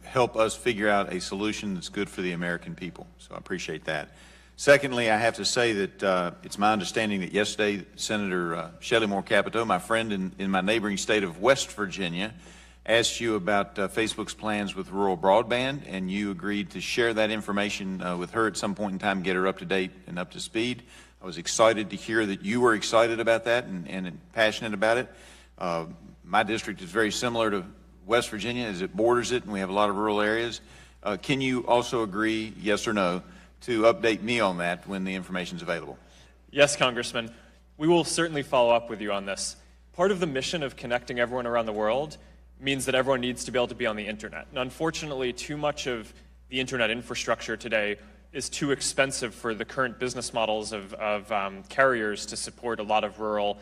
help us figure out a solution that's good for the American people. So I appreciate that. Secondly, I have to say that it's my understanding that yesterday Senator Shelley Moore Capito, my friend in my neighboring state of West Virginia, asked you about Facebook's plans with rural broadband, and you agreed to share that information with her at some point in time, get her up to date and up to speed. I was excited to hear that you were excited about that and passionate about it. My district is very similar to West Virginia as it borders it, and we have a lot of rural areas. Can you also agree, yes or no, to update me on that when the information is available? Yes, Congressman. We will certainly follow up with you on this. Part of the mission of connecting everyone around the world means that everyone needs to be able to be on the internet. And unfortunately, too much of the internet infrastructure today is too expensive for the current business models of carriers to support a lot of rural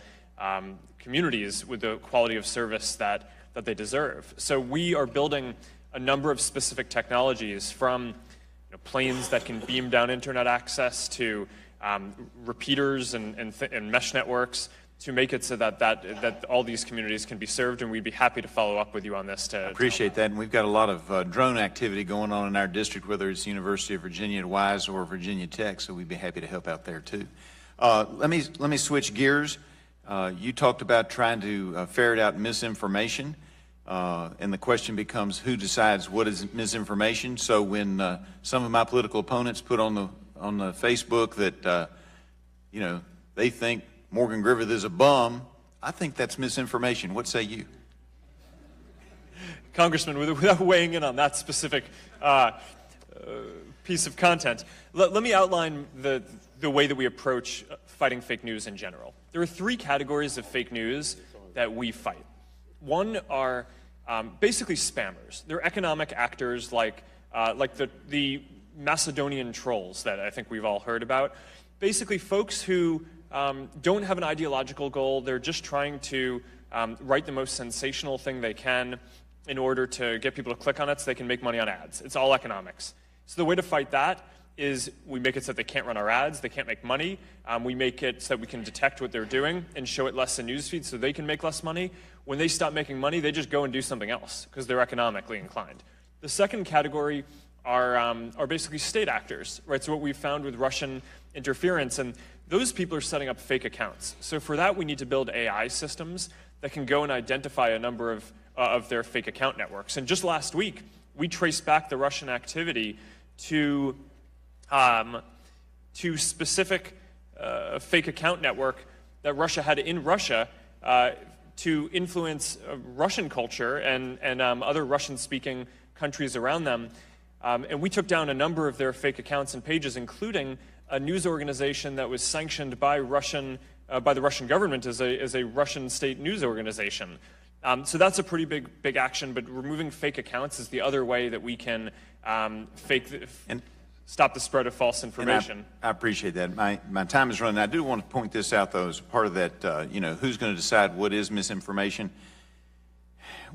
communities with the quality of service that they deserve. So we are building a number of specific technologies, from planes that can beam down internet access to repeaters and mesh networks, to make it so that all these communities can be served, and we'd be happy to follow up with you on this. I appreciate that, and we've got a lot of drone activity going on in our district, whether it's University of Virginia at Wise or Virginia Tech, so we'd be happy to help out there too. Let me switch gears. You talked about trying to ferret out misinformation, and the question becomes, who decides what is misinformation? So when some of my political opponents put on the Facebook that they think Morgan Griffith is a bum, I think that's misinformation. What say you? Congressman, without weighing in on that specific piece of content, let me outline the way that we approach fighting fake news in general. There are three categories of fake news that we fight. One are basically spammers. They're economic actors like the Macedonian trolls that I think we've all heard about. Basically, folks who don't have an ideological goal. They're just trying to write the most sensational thing they can in order to get people to click on it so they can make money on ads. It's all economics. So the way to fight that is we make it so that they can't run our ads, they can't make money. We make it so that we can detect what they're doing and show it less in newsfeed so they can make less money. When they stop making money, they just go and do something else because they're economically inclined. The second category are basically state actors, right? So what we've found with Russian interference, and those people are setting up fake accounts. So for that, we need to build AI systems that can go and identify a number of their fake account networks. And just last week, we traced back the Russian activity to specific fake account network that Russia had in Russia to influence Russian culture and other Russian-speaking countries around them. And we took down a number of their fake accounts and pages, including a news organization that was sanctioned by the Russian government as a Russian state news organization. So that's a pretty big action, but removing fake accounts is the other way that we can stop the spread of false information. I appreciate that. My time is running. I do want to point this out, though, as part of that, who's going to decide what is misinformation.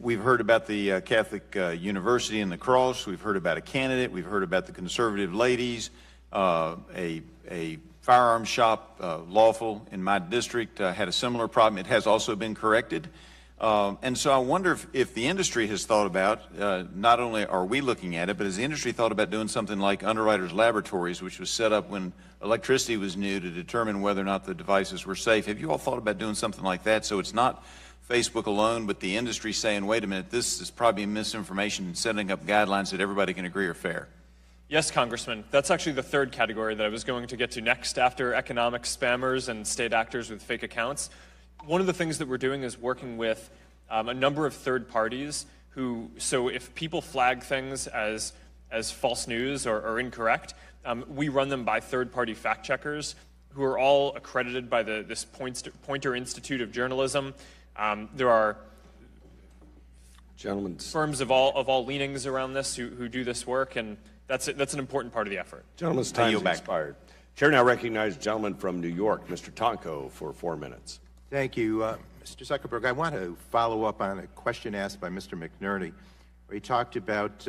We've heard about the Catholic University and the cross. We've heard about a candidate. We've heard about the conservative ladies. A firearms shop, lawful in my district, had a similar problem. It has also been corrected. And so I wonder if the industry has thought about, not only are we looking at it, but has the industry thought about doing something like Underwriters Laboratories, which was set up when electricity was new to determine whether or not the devices were safe. Have you all thought about doing something like that so it's not Facebook alone, but the industry saying, wait a minute, this is probably misinformation, and setting up guidelines that everybody can agree are fair? Yes, Congressman. That's actually the third category that I was going to get to next after economic spammers and state actors with fake accounts. One of the things that we're doing is working with a number of third parties so if people flag things as false news or incorrect, we run them by third-party fact checkers who are all accredited by this Poynter Institute of Journalism. There are firms of all leanings around this who do this work, and that's an important part of the effort. Gentleman's time has expired. Chair now recognizes the gentleman from New York, Mr. Tonko, for 4 minutes. Thank you. Mr. Zuckerberg, I want to follow up on a question asked by Mr. McNerney, where he talked about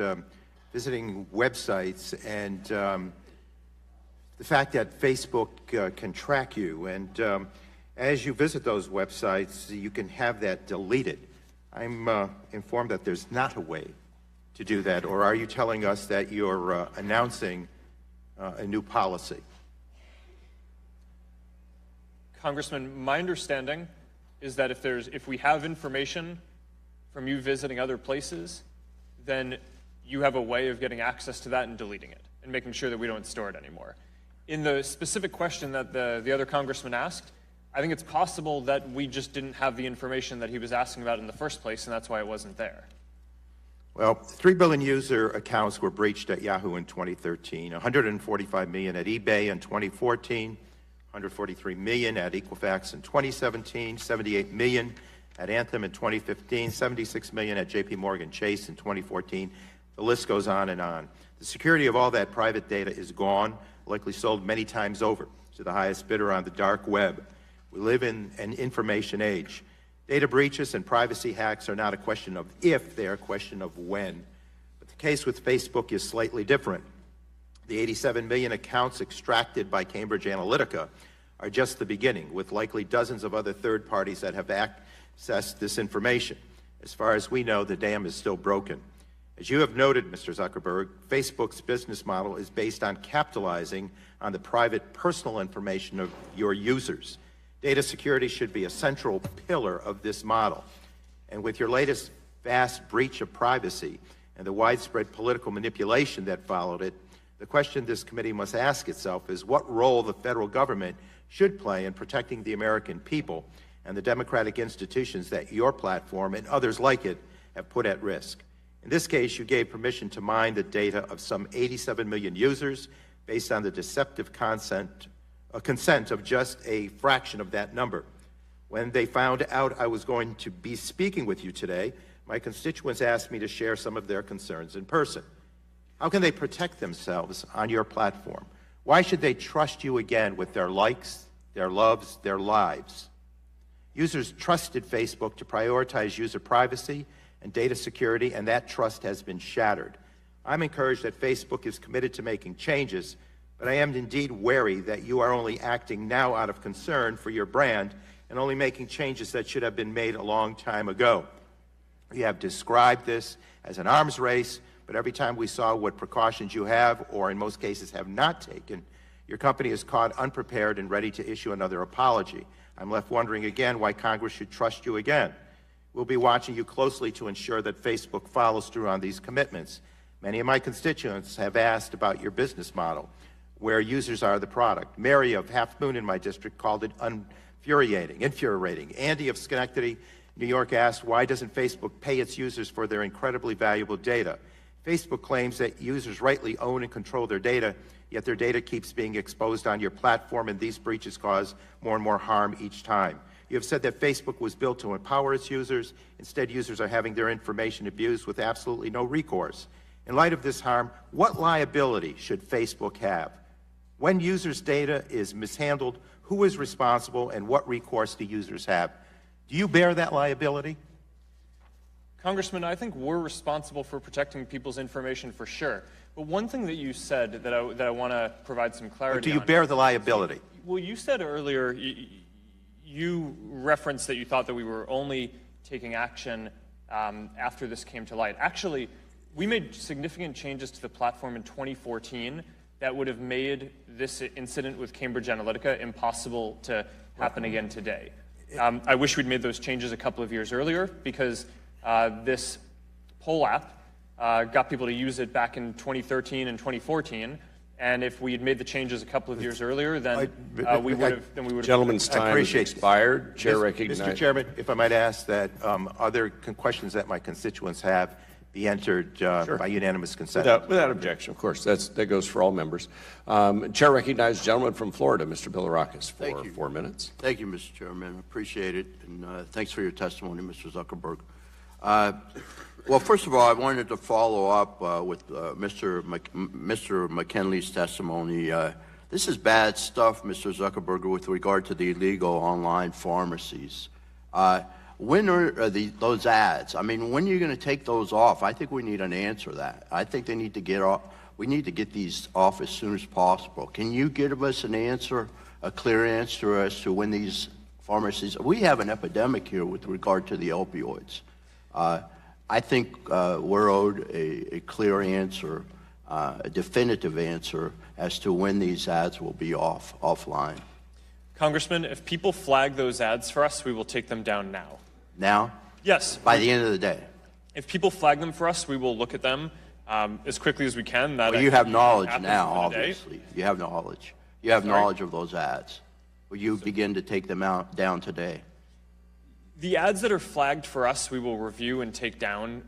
visiting websites and the fact that Facebook can track you. And as you visit those websites, you can have that deleted. I'm informed that there's not a way to do that, or are you telling us that you're announcing a new policy? Congressman, my understanding is that if we have information from you visiting other places, then you have a way of getting access to that and deleting it and making sure that we don't store it anymore. In the specific question that the other congressman asked, I think it's possible that we just didn't have the information that he was asking about in the first place, and that's why it wasn't there. Well, 3 billion user accounts were breached at Yahoo in 2013, 145 million at eBay in 2014, 143 million at Equifax in 2017, 78 million at Anthem in 2015, 76 million at JP Morgan Chase in 2014. The list goes on and on. The security of all that private data is gone, likely sold many times over to the highest bidder on the dark web. We live in an information age. Data breaches and privacy hacks are not a question of if, they are a question of when. But the case with Facebook is slightly different. The 87 million accounts extracted by Cambridge Analytica are just the beginning, with likely dozens of other third parties that have accessed this information. As far as we know, the dam is still broken. As you have noted, Mr. Zuckerberg, Facebook's business model is based on capitalizing on the private personal information of your users. Data security should be a central pillar of this model. And with your latest vast breach of privacy and the widespread political manipulation that followed it, the question this committee must ask itself is what role the federal government should play in protecting the American people and the democratic institutions that your platform and others like it have put at risk. In this case, you gave permission to mine the data of some 87 million users based on the deceptive consent of just a fraction of that number. When they found out I was going to be speaking with you today, my constituents asked me to share some of their concerns in person. How can they protect themselves on your platform? Why should they trust you again with their likes, their loves, their lives? Users trusted Facebook to prioritize user privacy and data security, and that trust has been shattered. I'm encouraged that Facebook is committed to making changes, but I am indeed wary that you are only acting now out of concern for your brand and only making changes that should have been made a long time ago. You have described this as an arms race, but every time we saw what precautions you have, or in most cases have not taken, your company is caught unprepared and ready to issue another apology. I'm left wondering again why Congress should trust you again. We'll be watching you closely to ensure that Facebook follows through on these commitments. Many of my constituents have asked about your business model, where users are the product. Mary of Half Moon in my district called it infuriating. Andy of Schenectady, New York asked, why doesn't Facebook pay its users for their incredibly valuable data? Facebook claims that users rightly own and control their data, yet their data keeps being exposed on your platform, and these breaches cause more and more harm each time. You have said that Facebook was built to empower its users. Instead, users are having their information abused with absolutely no recourse. In light of this harm, what liability should Facebook have? When users' data is mishandled, who is responsible and what recourse do users have? Do you bear that liability? Congressman, I think we're responsible for protecting people's information for sure. But one thing that you said that I want to provide some clarity on. Or do you bear the liability? Well, you said earlier, you referenced that you thought that we were only taking action after this came to light. Actually, we made significant changes to the platform in 2014 that would have made this incident with Cambridge Analytica impossible to happen again today. I wish we'd made those changes a couple of years earlier because this poll app got people to use it back in 2013 and 2014. And if we had made the changes a couple of years earlier, then we would have. Gentleman's time has expired. Chair recognizes. Mr. Chairman, if I might ask that other questions that my constituents have be entered by unanimous consent. Without objection, of course. That goes for all members. Chair recognizes the gentleman from Florida, Mr. Bilirakis, for 4 minutes. Thank you, Mr. Chairman. I appreciate it, and thanks for your testimony, Mr. Zuckerberg. Well, first of all, I wanted to follow up with Mr. McKinley's testimony. This is bad stuff, Mr. Zuckerberg, with regard to the illegal online pharmacies. When are those ads? I mean, when are you going to take those off? I think we need an answer to that. I think they need to get off. We need to get these off as soon as possible. Can you give us an answer, a clear answer as to when these pharmacies? We have an epidemic here with regard to the opioids. I think we're owed a clear answer, a definitive answer as to when these ads will be offline. Congressman, if people flag those ads for us, we will take them down now. Now? Yes. By the end of the day? If people flag them for us, we will look at them as quickly as we can. That Well, you have knowledge happens now, within a day. obviously. You have knowledge. You have knowledge of those ads. Will you begin to take them down today? The ads that are flagged for us, we will review and take down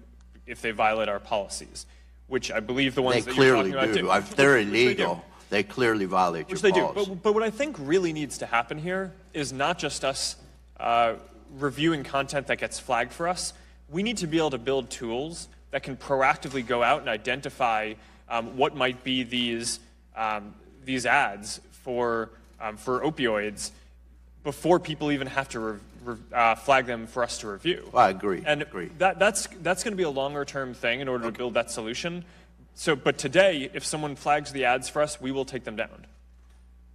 if they violate our policies, which I believe the ones They that you're talking clearly about do. If they're illegal, they clearly violate your Which they policy. do. But what I think really needs to happen here is not just us reviewing content that gets flagged for us. We need to be able to build tools that can proactively go out and identify what might be these ads for opioids before people even have to flag them for us to review. I agree. And that's going to be a longer-term thing in order to build that solution. So, but today, if someone flags the ads for us, we will take them down.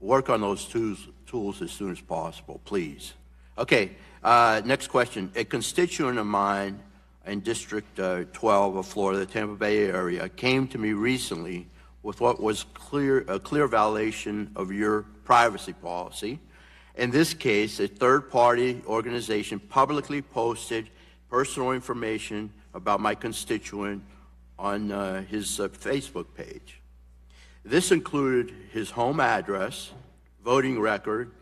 Work on those tools as soon as possible, please. Okay, next question. A constituent of mine in District 12 of Florida, the Tampa Bay area, came to me recently with what was a clear violation of your privacy policy. In this case, a third-party organization publicly posted personal information about my constituent on his Facebook page. This included his home address, voting record,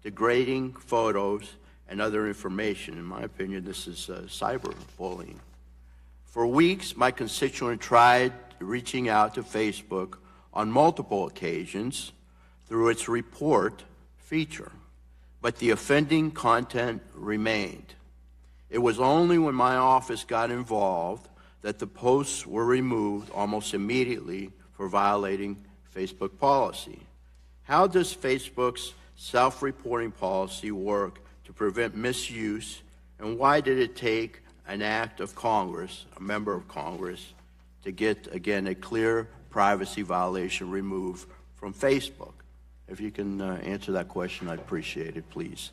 degrading photos, and other information. In my opinion, this is cyberbullying. For weeks, my constituent tried reaching out to Facebook on multiple occasions through its report feature, but the offending content remained. It was only when my office got involved that the posts were removed almost immediately for violating Facebook policy. How does Facebook's self-reporting policy work to prevent misuse, and why did it take an act of Congress, a member of Congress, to get, again, a clear privacy violation removed from Facebook? If you can answer that question, I'd appreciate it, please.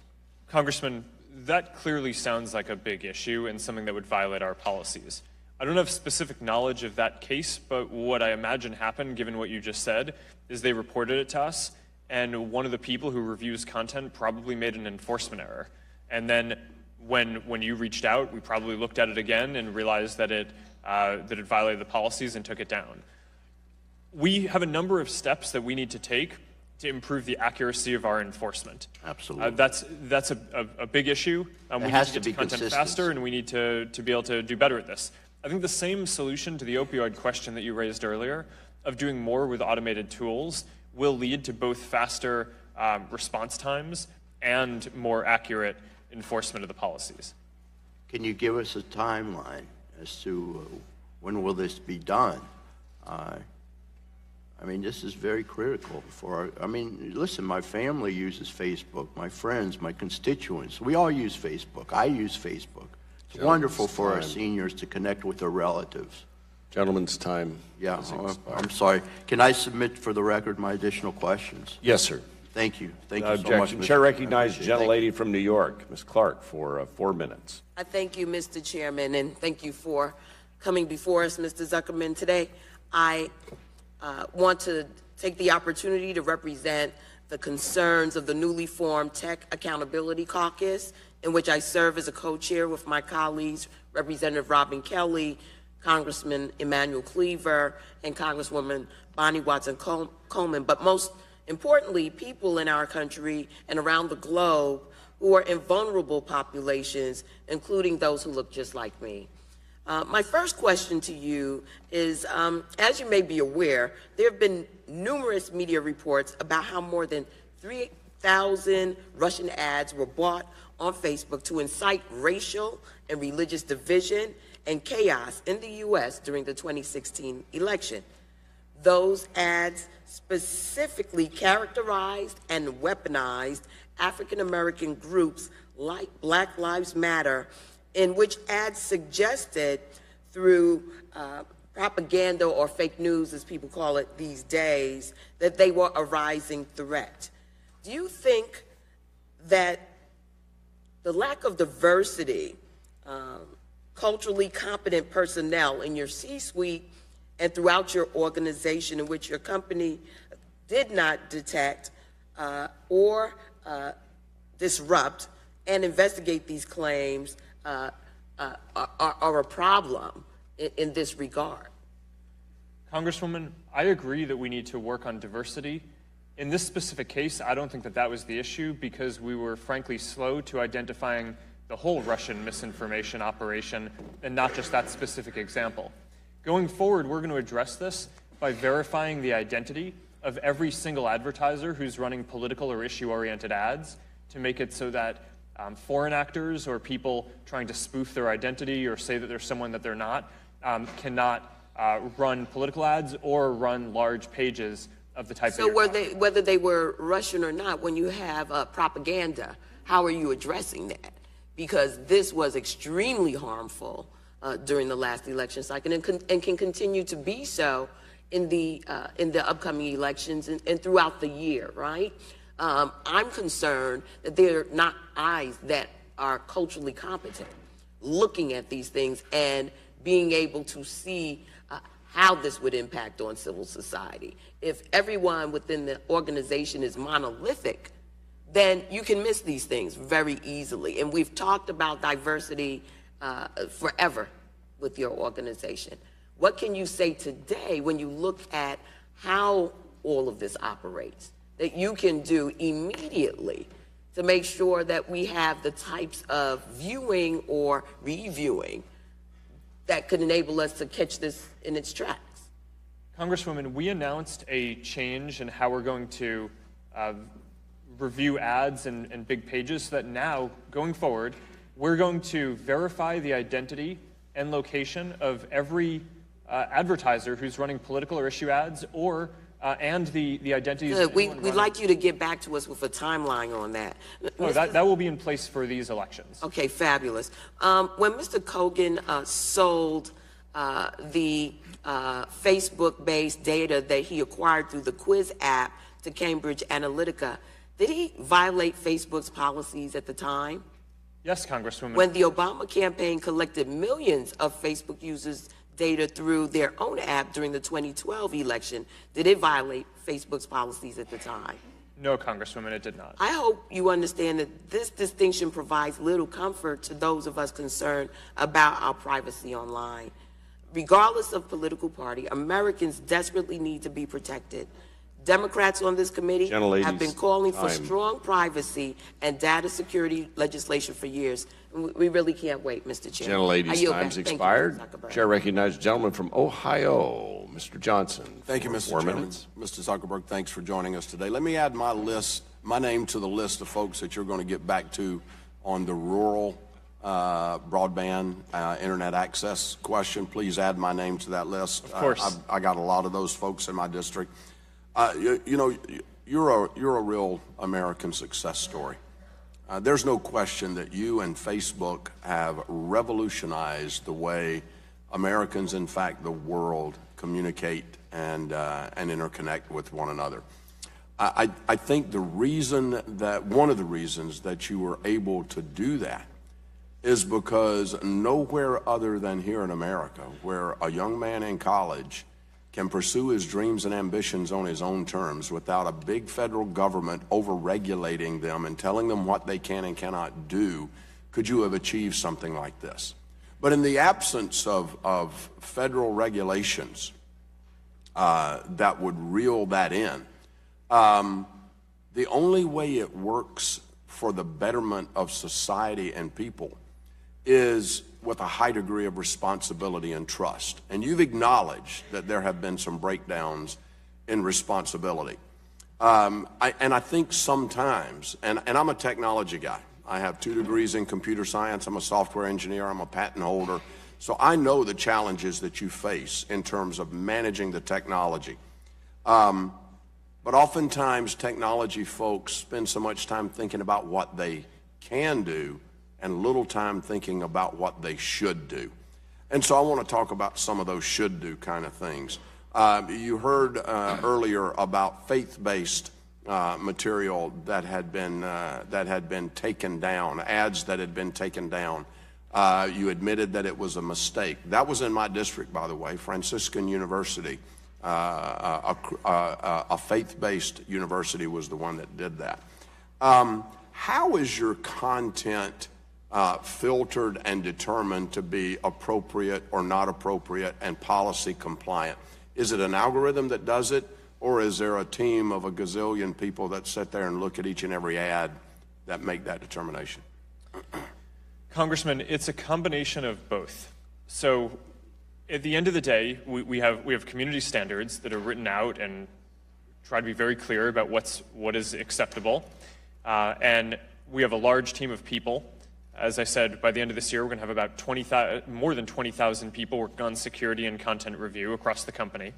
Congressman, that clearly sounds like a big issue and something that would violate our policies. I don't have specific knowledge of that case, but what I imagine happened, given what you just said, is they reported it to us, and one of the people who reviews content probably made an enforcement error. And then when you reached out, we probably looked at it again and realized that it violated the policies and took it down. We have a number of steps that we need to take to improve the accuracy of our enforcement. Absolutely. That's a big issue. We need to get to content faster, and we need to be able to do better at this. I think the same solution to the opioid question that you raised earlier, of doing more with automated tools, will lead to both faster response times and more accurate enforcement of the policies. Can you give us a timeline as to when will this be done? I mean, this is very critical for our, listen, my family uses Facebook, my friends, my constituents. We all use Facebook. I use Facebook. It's wonderful for our seniors to connect with their relatives. Gentleman's time. Yeah, I'm sorry. Can I submit for the record my additional questions? Yes, sir. Thank you. Thank you Objection. so much, Mr. Chair recognizes the gentlelady from New York, Ms. Clark, for 4 minutes. I thank you, Mr. Chairman, and thank you for coming before us, Mr. Zuckerman, today. I want to take the opportunity to represent the concerns of the newly formed Tech Accountability Caucus, in which I serve as a co-chair with my colleagues, Representative Robin Kelly, Congressman Emmanuel Cleaver, and Congresswoman Bonnie Watson-Coleman. But most importantly, people in our country and around the globe who are in vulnerable populations, including those who look just like me. My first question to you is, as you may be aware, there have been numerous media reports about how more than 3,000 Russian ads were bought on Facebook to incite racial and religious division and chaos in the U.S. during the 2016 election. Those ads specifically characterized and weaponized African-American groups like Black Lives Matter, in which ads suggested through propaganda or fake news, as people call it these days, that they were a rising threat. Do you think that the lack of diversity, culturally competent personnel in your C-suite and throughout your organization, in which your company did not detect or disrupt and investigate these claims are a problem in this regard. Congresswoman, I agree that we need to work on diversity. In this specific case, I don't think that that was the issue because we were frankly slow to identifying the whole Russian misinformation operation and not just that specific example. Going forward, we're going to address this by verifying the identity of every single advertiser who's running political or issue-oriented ads to make it so that foreign actors or people trying to spoof their identity or say that they're someone that they're not cannot run political ads or run large pages of the type. So whether they were Russian or not, when you have propaganda, how are you addressing that? Because this was extremely harmful during the last election cycle and can continue to be so in the upcoming elections and throughout the year, right? I'm concerned that there are not eyes that are culturally competent looking at these things and being able to see how this would impact on civil society. If everyone within the organization is monolithic, then you can miss these things very easily. And we've talked about diversity forever with your organization. What can you say today when you look at how all of this operates that you can do immediately to make sure that we have the types of viewing or reviewing that could enable us to catch this in its tracks? Congresswoman, we announced a change in how we're going to review ads and big pages so that now, going forward, we're going to verify the identity and location of every advertiser who's running political or issue ads or and the identities. Good. We'd like you to get back to us with a timeline on that. No, that will be in place for these elections. Okay, fabulous. When Mr. Kogan sold the Facebook-based data that he acquired through the Quiz app to Cambridge Analytica, did he violate Facebook's policies at the time? Yes, Congresswoman. When the Obama campaign collected millions of Facebook users' data through their own app during the 2012 election, did it violate Facebook's policies at the time? No, Congresswoman, it did not. I hope you understand that this distinction provides little comfort to those of us concerned about our privacy online. Regardless of political party, Americans desperately need to be protected. Democrats on this committee have been calling for strong privacy and data security legislation for years. We really can't wait, Mr. Chair. Gentlelady's time's expired. Chair recognizes the gentleman from Ohio, Mr. Johnson. Thank you, Mr. Chairman. Mr. Zuckerberg, thanks for joining us today. Let me add my name to the list of folks that you're going to get back to on the rural broadband internet access question. Please add my name to that list. Of course. I got a lot of those folks in my district. You know, you're a real American success story. There's no question that you and Facebook have revolutionized the way Americans, in fact, the world, communicate and interconnect with one another. I think one of the reasons that you were able to do that is because nowhere other than here in America, where a young man in college can pursue his dreams and ambitions on his own terms without a big federal government over-regulating them and telling them what they can and cannot do, could you have achieved something like this. But in the absence of federal regulations that would reel that in, the only way it works for the betterment of society and people is with a high degree of responsibility and trust. And you've acknowledged that there have been some breakdowns in responsibility. I think sometimes, and I'm a technology guy. I have 2 degrees in computer science. I'm a software engineer. I'm a patent holder. So I know the challenges that you face in terms of managing the technology. But oftentimes technology folks spend so much time thinking about what they can do and little time thinking about what they should do. And so I want to talk about some of those should do kind of things. You heard earlier about faith-based material that had been taken down, ads that had been taken down. You admitted that it was a mistake. That was in my district, by the way, Franciscan University. A faith-based university was the one that did that. How is your content filtered and determined to be appropriate or not appropriate and policy compliant? Is it an algorithm that does it, or is there a team of a gazillion people that sit there and look at each and every ad that make that determination? Congressman, it's a combination of both. So at the end of the day, we have community standards that are written out and try to be very clear about what is acceptable. And we have a large team of people. As I said, by the end of this year, we're going to have about more than 20,000 people working on security and content review across the company.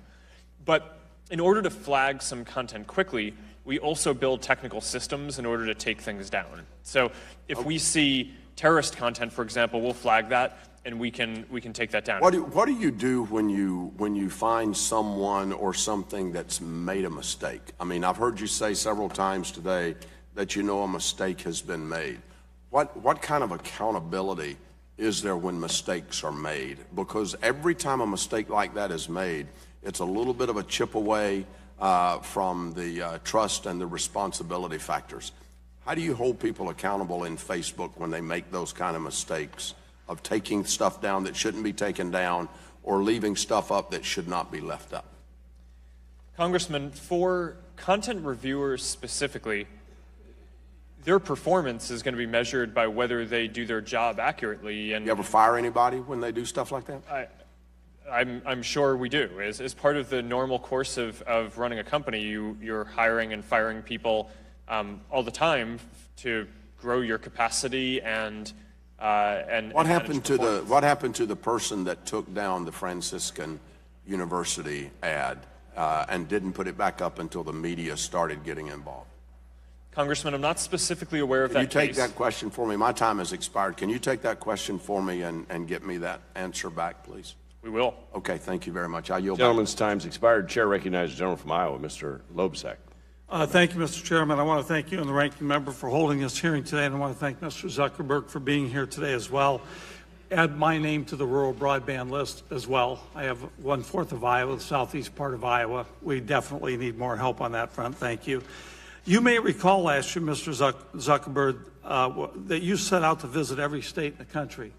But in order to flag some content quickly, we also build technical systems in order to take things down. So if we see terrorist content, for example, we'll flag that, and we can take that down. What do you do when you find someone or something that's made a mistake? I mean, I've heard you say several times today that you know a mistake has been made. What kind of accountability is there when mistakes are made? Because every time a mistake like that is made, it's a little bit of a chip away from the trust and the responsibility factors. How do you hold people accountable in Facebook when they make those kind of mistakes of taking stuff down that shouldn't be taken down or leaving stuff up that should not be left up? Congressman, for content reviewers specifically, their performance is going to be measured by whether they do their job accurately. And you ever fire anybody when they do stuff like that? I'm sure we do. As part of the normal course of running a company, you're hiring and firing people all the time to grow your capacity and what happened to the person that took down the Franciscan University ad and didn't put it back up until the media started getting involved? Congressman, I'm not specifically aware of that case. Can you take that question for me? My time has expired. Can you take that question for me and get me that answer back, please? We will. Okay, thank you very much. I yield back. Gentleman's time's expired. Chair recognizes the gentleman from Iowa, Mr. Loebsack. Thank you, Mr. Chairman. I want to thank you and the ranking member for holding this hearing today, and I want to thank Mr. Zuckerberg for being here today as well. Add my name to the rural broadband list as well. I have 1/4 of Iowa, the southeast part of Iowa. We definitely need more help on that front. Thank you. You may recall last year, Mr. Zuckerberg, that you set out to visit every state in the country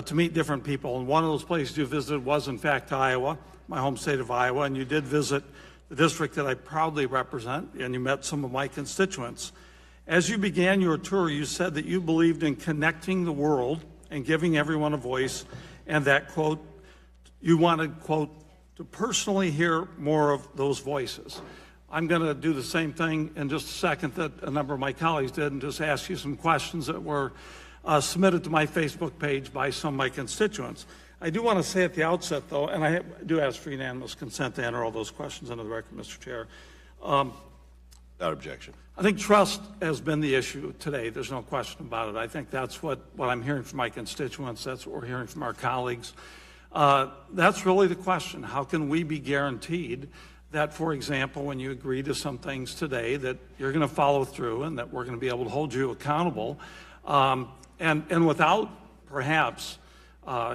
to meet different people. And one of those places you visited was, in fact, Iowa, my home state of Iowa, and you did visit the district that I proudly represent, and you met some of my constituents. As you began your tour, you said that you believed in connecting the world and giving everyone a voice, and that, quote, you wanted, quote, to personally hear more of those voices. I'm going to do the same thing in just a second that a number of my colleagues did and just ask you some questions that were submitted to my Facebook page by some of my constituents. I do want to say at the outset, though, and I do ask for unanimous consent to enter all those questions into the record, Mr. Chair. Without objection. I think trust has been the issue today. There's no question about it. I think that's what I'm hearing from my constituents. That's what we're hearing from our colleagues. That's really the question. How can we be guaranteed that, for example, when you agree to some things today, that you're going to follow through and that we're going to be able to hold you accountable, and without perhaps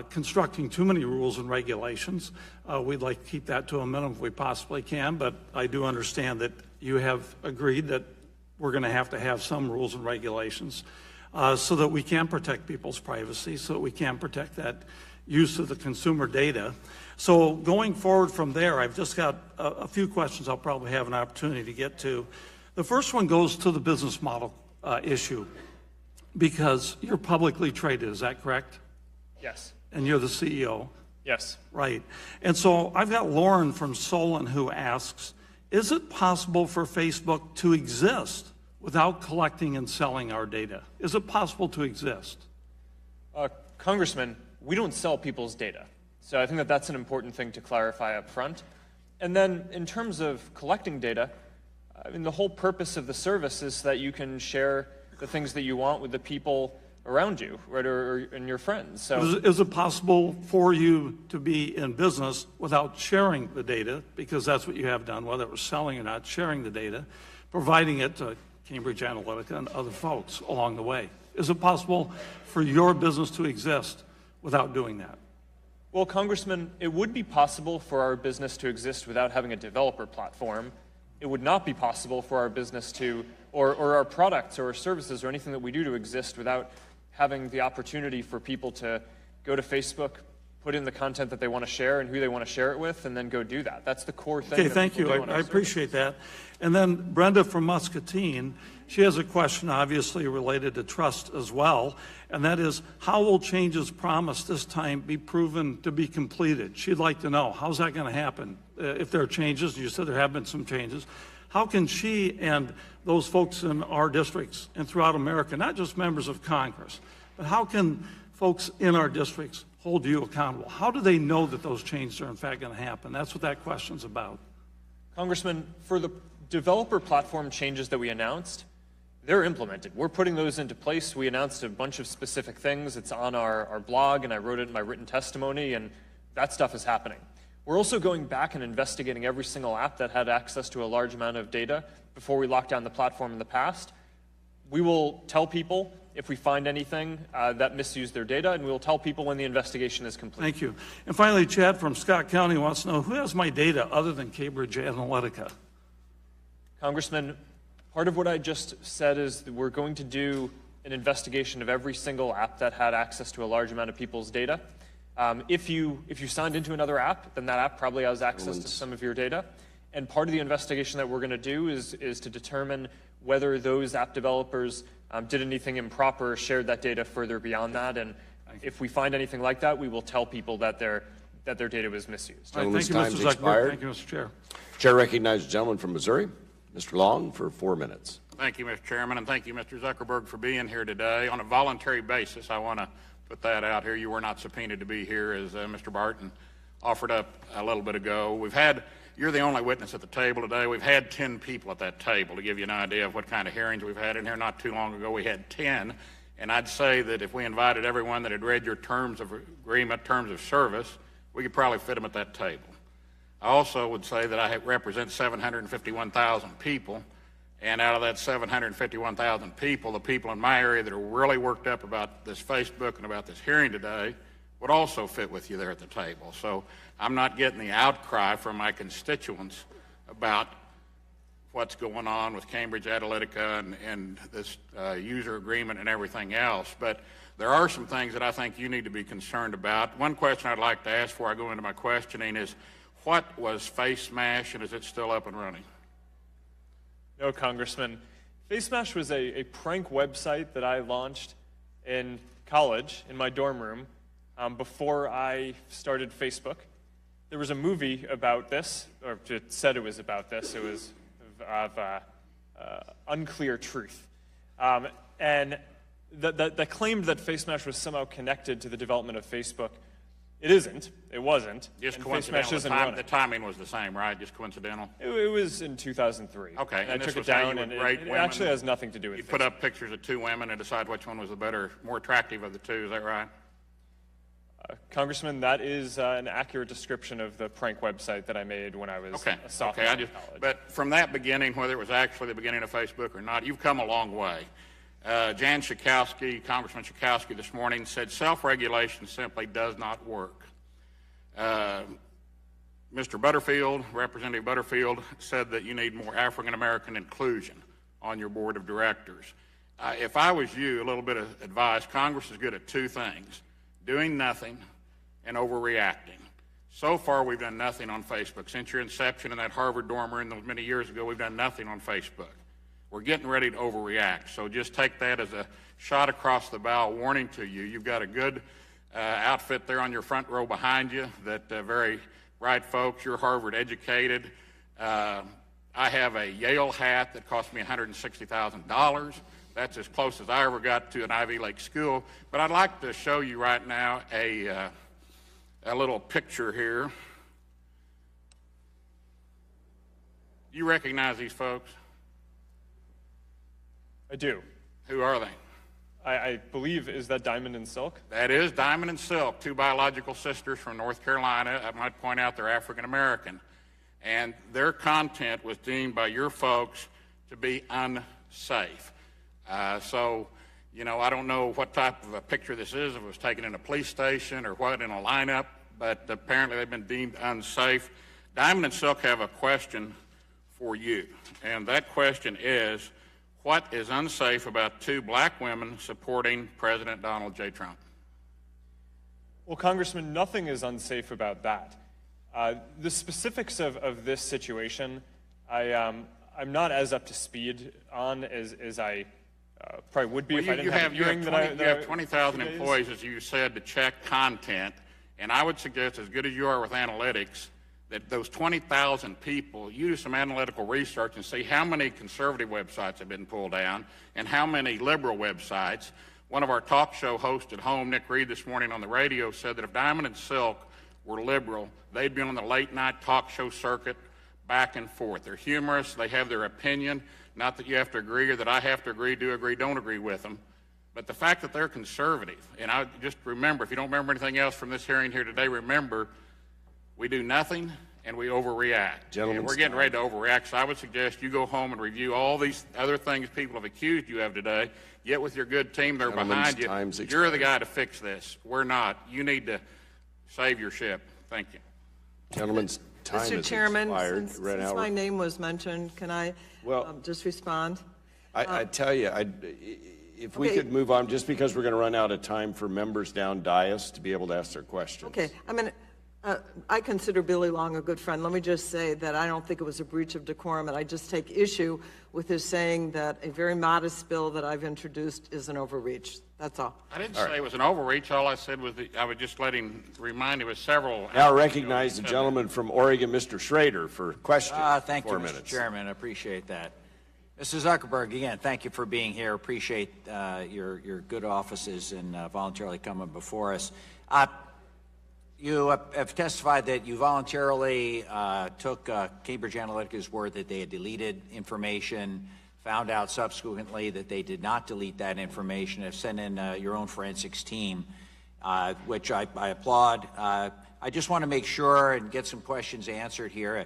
constructing too many rules and regulations. We'd like to keep that to a minimum if we possibly can, but I do understand that you have agreed that we're going to have some rules and regulations so that we can protect people's privacy, so that we can protect that use of the consumer data. So going forward from there, I've just got a few questions I'll probably have an opportunity to get to. The first one goes to the business model issue, because you're publicly traded, is that correct? Yes. And you're the CEO? Yes. Right. And so I've got Lauren from Solon who asks, is it possible for Facebook to exist without collecting and selling our data? Is it possible to exist? Congressman, we don't sell people's data. So I think that that's an important thing to clarify up front. And then in terms of collecting data, I mean, the whole purpose of the service is that you can share the things that you want with the people around you, right, and your friends. So is it possible for you to be in business without sharing the data, because that's what you have done, whether it was selling or not, sharing the data, providing it to Cambridge Analytica and other folks along the way? Is it possible for your business to exist without doing that? Well, Congressman, it would be possible for our business to exist without having a developer platform it would not be possible for our business to, or our products or our services or anything that we do to exist without having the opportunity for people to go to Facebook, put in the content that they want to share and who they want to share it with, and then go do that. That's the core thing. Okay, thank you. I appreciate that. And then Brenda from Muscatine, she has a question obviously related to trust as well, and that is, how will changes promised this time be proven to be completed? She'd like to know, how's that going to happen? If there are changes, you said there have been some changes, how can she and those folks in our districts and throughout America, not just members of Congress, but how can folks in our districts hold you accountable? How do they know that those changes are in fact going to happen? That's what that question's about. Congressman, for the developer platform changes that we announced, they're implemented. We're putting those into place. We announced a bunch of specific things. It's on our blog, and I wrote it in my written testimony, and that stuff is happening. We're also going back and investigating every single app that had access to a large amount of data before we locked down the platform in the past. We will tell people if we find anything that misused their data, and we will tell people when the investigation is complete. Thank you. And finally, Chad from Scott County wants to know, who has my data other than Cambridge Analytica? Congressman, Part of what I just said is that we're going to do an investigation of every single app that had access to a large amount of people's data. If you signed into another app, then that app probably has access to some of your data. And part of the investigation that we're going to do is to determine whether those app developers did anything improper or shared that data further beyond that. And if we find anything like that, we will tell people that their data was misused. Thank you, Mr. Zuckerberg. Thank you, Mr. Chair. Chair recognizes the gentleman from Missouri, Mr. Long, for 4 minutes. Thank you, Mr. Chairman, and thank you, Mr. Zuckerberg, for being here today. On a voluntary basis, I want to put that out here. You were not subpoenaed to be here, as Mr. Barton offered up a little bit ago. You're the only witness at the table today. We've had 10 people at that table. To give you an idea of what kind of hearings we've had in here, not too long ago we had 10. And I'd say that if we invited everyone that had read your terms of agreement, terms of service, we could probably fit them at that table. I also would say that I represent 751,000 people, and out of that 751,000 people, the people in my area that are really worked up about this Facebook and about this hearing today would also fit with you there at the table. So I'm not getting the outcry from my constituents about what's going on with Cambridge Analytica and this user agreement and everything else, but there are some things that I think you need to be concerned about. One question I'd like to ask before I go into my questioning is, what was FaceMash, and is it still up and running? No, Congressman. FaceMash was a prank website that I launched in college, in my dorm room, before I started Facebook. There was a movie about this, or it said it was about this. It was of unclear truth. And that claimed that FaceMash was somehow connected to the development of Facebook. It isn't. It wasn't. Just coincidental. The timing was the same, right? Just coincidental? It was in 2003. Okay. And I took it down, and it actually has nothing to do with it. You put up pictures of two women and decide which one was the better, more attractive of the two. Is that right? Congressman, that is an accurate description of the prank website that I made when I was a sophomore in college. But from that beginning, whether it was actually the beginning of Facebook or not, you've come a long way. Jan Schakowsky, Congressman Schakowsky this morning said self-regulation simply does not work. Mr. Butterfield, Representative Butterfield, said that you need more African-American inclusion on your board of directors. If I was you, a little bit of advice, Congress is good at two things: doing nothing and overreacting. So far, we've done nothing on Facebook. Since your inception in that Harvard dorm room many years ago, we've done nothing on Facebook. We're getting ready to overreact. So just take that as a shot across the bow warning to you. You've got a good outfit there on your front row behind you, that very bright folks. You're Harvard educated. I have a Yale hat that cost me $160,000. That's as close as I ever got to an Ivy League school. But I'd like to show you right now a little picture here. You recognize these folks? I do. Who are they? I believe, is that Diamond and Silk? That is Diamond and Silk, two biological sisters from North Carolina. I might point out they're African American. And their content was deemed by your folks to be unsafe. So, you know, I don't know what type of a picture this is, if it was taken in a police station or what, in a lineup, but apparently they've been deemed unsafe. Diamond and Silk have a question for you. And that question is, what is unsafe about 2 black women supporting President Donald J. Trump? Well, Congressman, nothing is unsafe about that. The specifics of this situation, I'm not as up to speed on as I probably would be if I didn't have a hearing that I... You have 20,000 employees, as you said, to check content, and I would suggest, as good as you are with analytics, that those 20,000 people, you do some analytical research and see how many conservative websites have been pulled down and how many liberal websites. One of our talk show hosts at home, Nick Reed, this morning on the radio said that if Diamond and Silk were liberal, they'd be on the late-night talk show circuit back and forth. They're humorous. They have their opinion. Not that you have to agree or that I have to agree, do agree, don't agree with them. But the fact that they're conservative, and I just remember, if you don't remember anything else from this hearing here today, remember, we do nothing and we overreact. And we're getting ready to overreact, so I would suggest you go home and review all these other things people have accused you of today. Get with your good team, they're behind you. You're the guy to fix this. We're not. You need to save your ship. Thank you. Gentleman's time Mr. is Chairman, expired. since my name was mentioned, can I just respond? I tell you, if we could move on, just because we're going to run out of time for members down dais to be able to ask their questions. Okay, I consider Billy Long a good friend. Let me just say that I don't think it was a breach of decorum, and I just take issue with his saying that a very modest bill that I've introduced is an overreach. That's all. I didn't say it was an overreach. All I said was I would just let him remind him of several. Now I recognize the gentleman from Oregon, Mr. Schrader, for questions. Thank you, 4 Mr. minutes. Chairman. I appreciate that. Mr. Zuckerberg, again, thank you for being here. Appreciate your good offices and voluntarily coming before us. You have testified that you voluntarily took Cambridge Analytica's word that they had deleted information, found out subsequently that they did not delete that information, have sent in your own forensics team, which I applaud. I just want to make sure and get some questions answered here.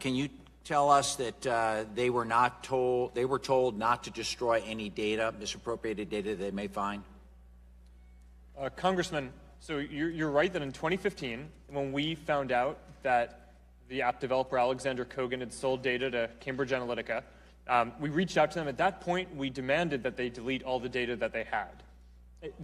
Can you tell us that they were told not to destroy any data, misappropriated data they may find? Congressman, so you're right that in 2015, when we found out that the app developer Alexander Kogan had sold data to Cambridge Analytica, we reached out to them. At that point, we demanded that they delete all the data that they had.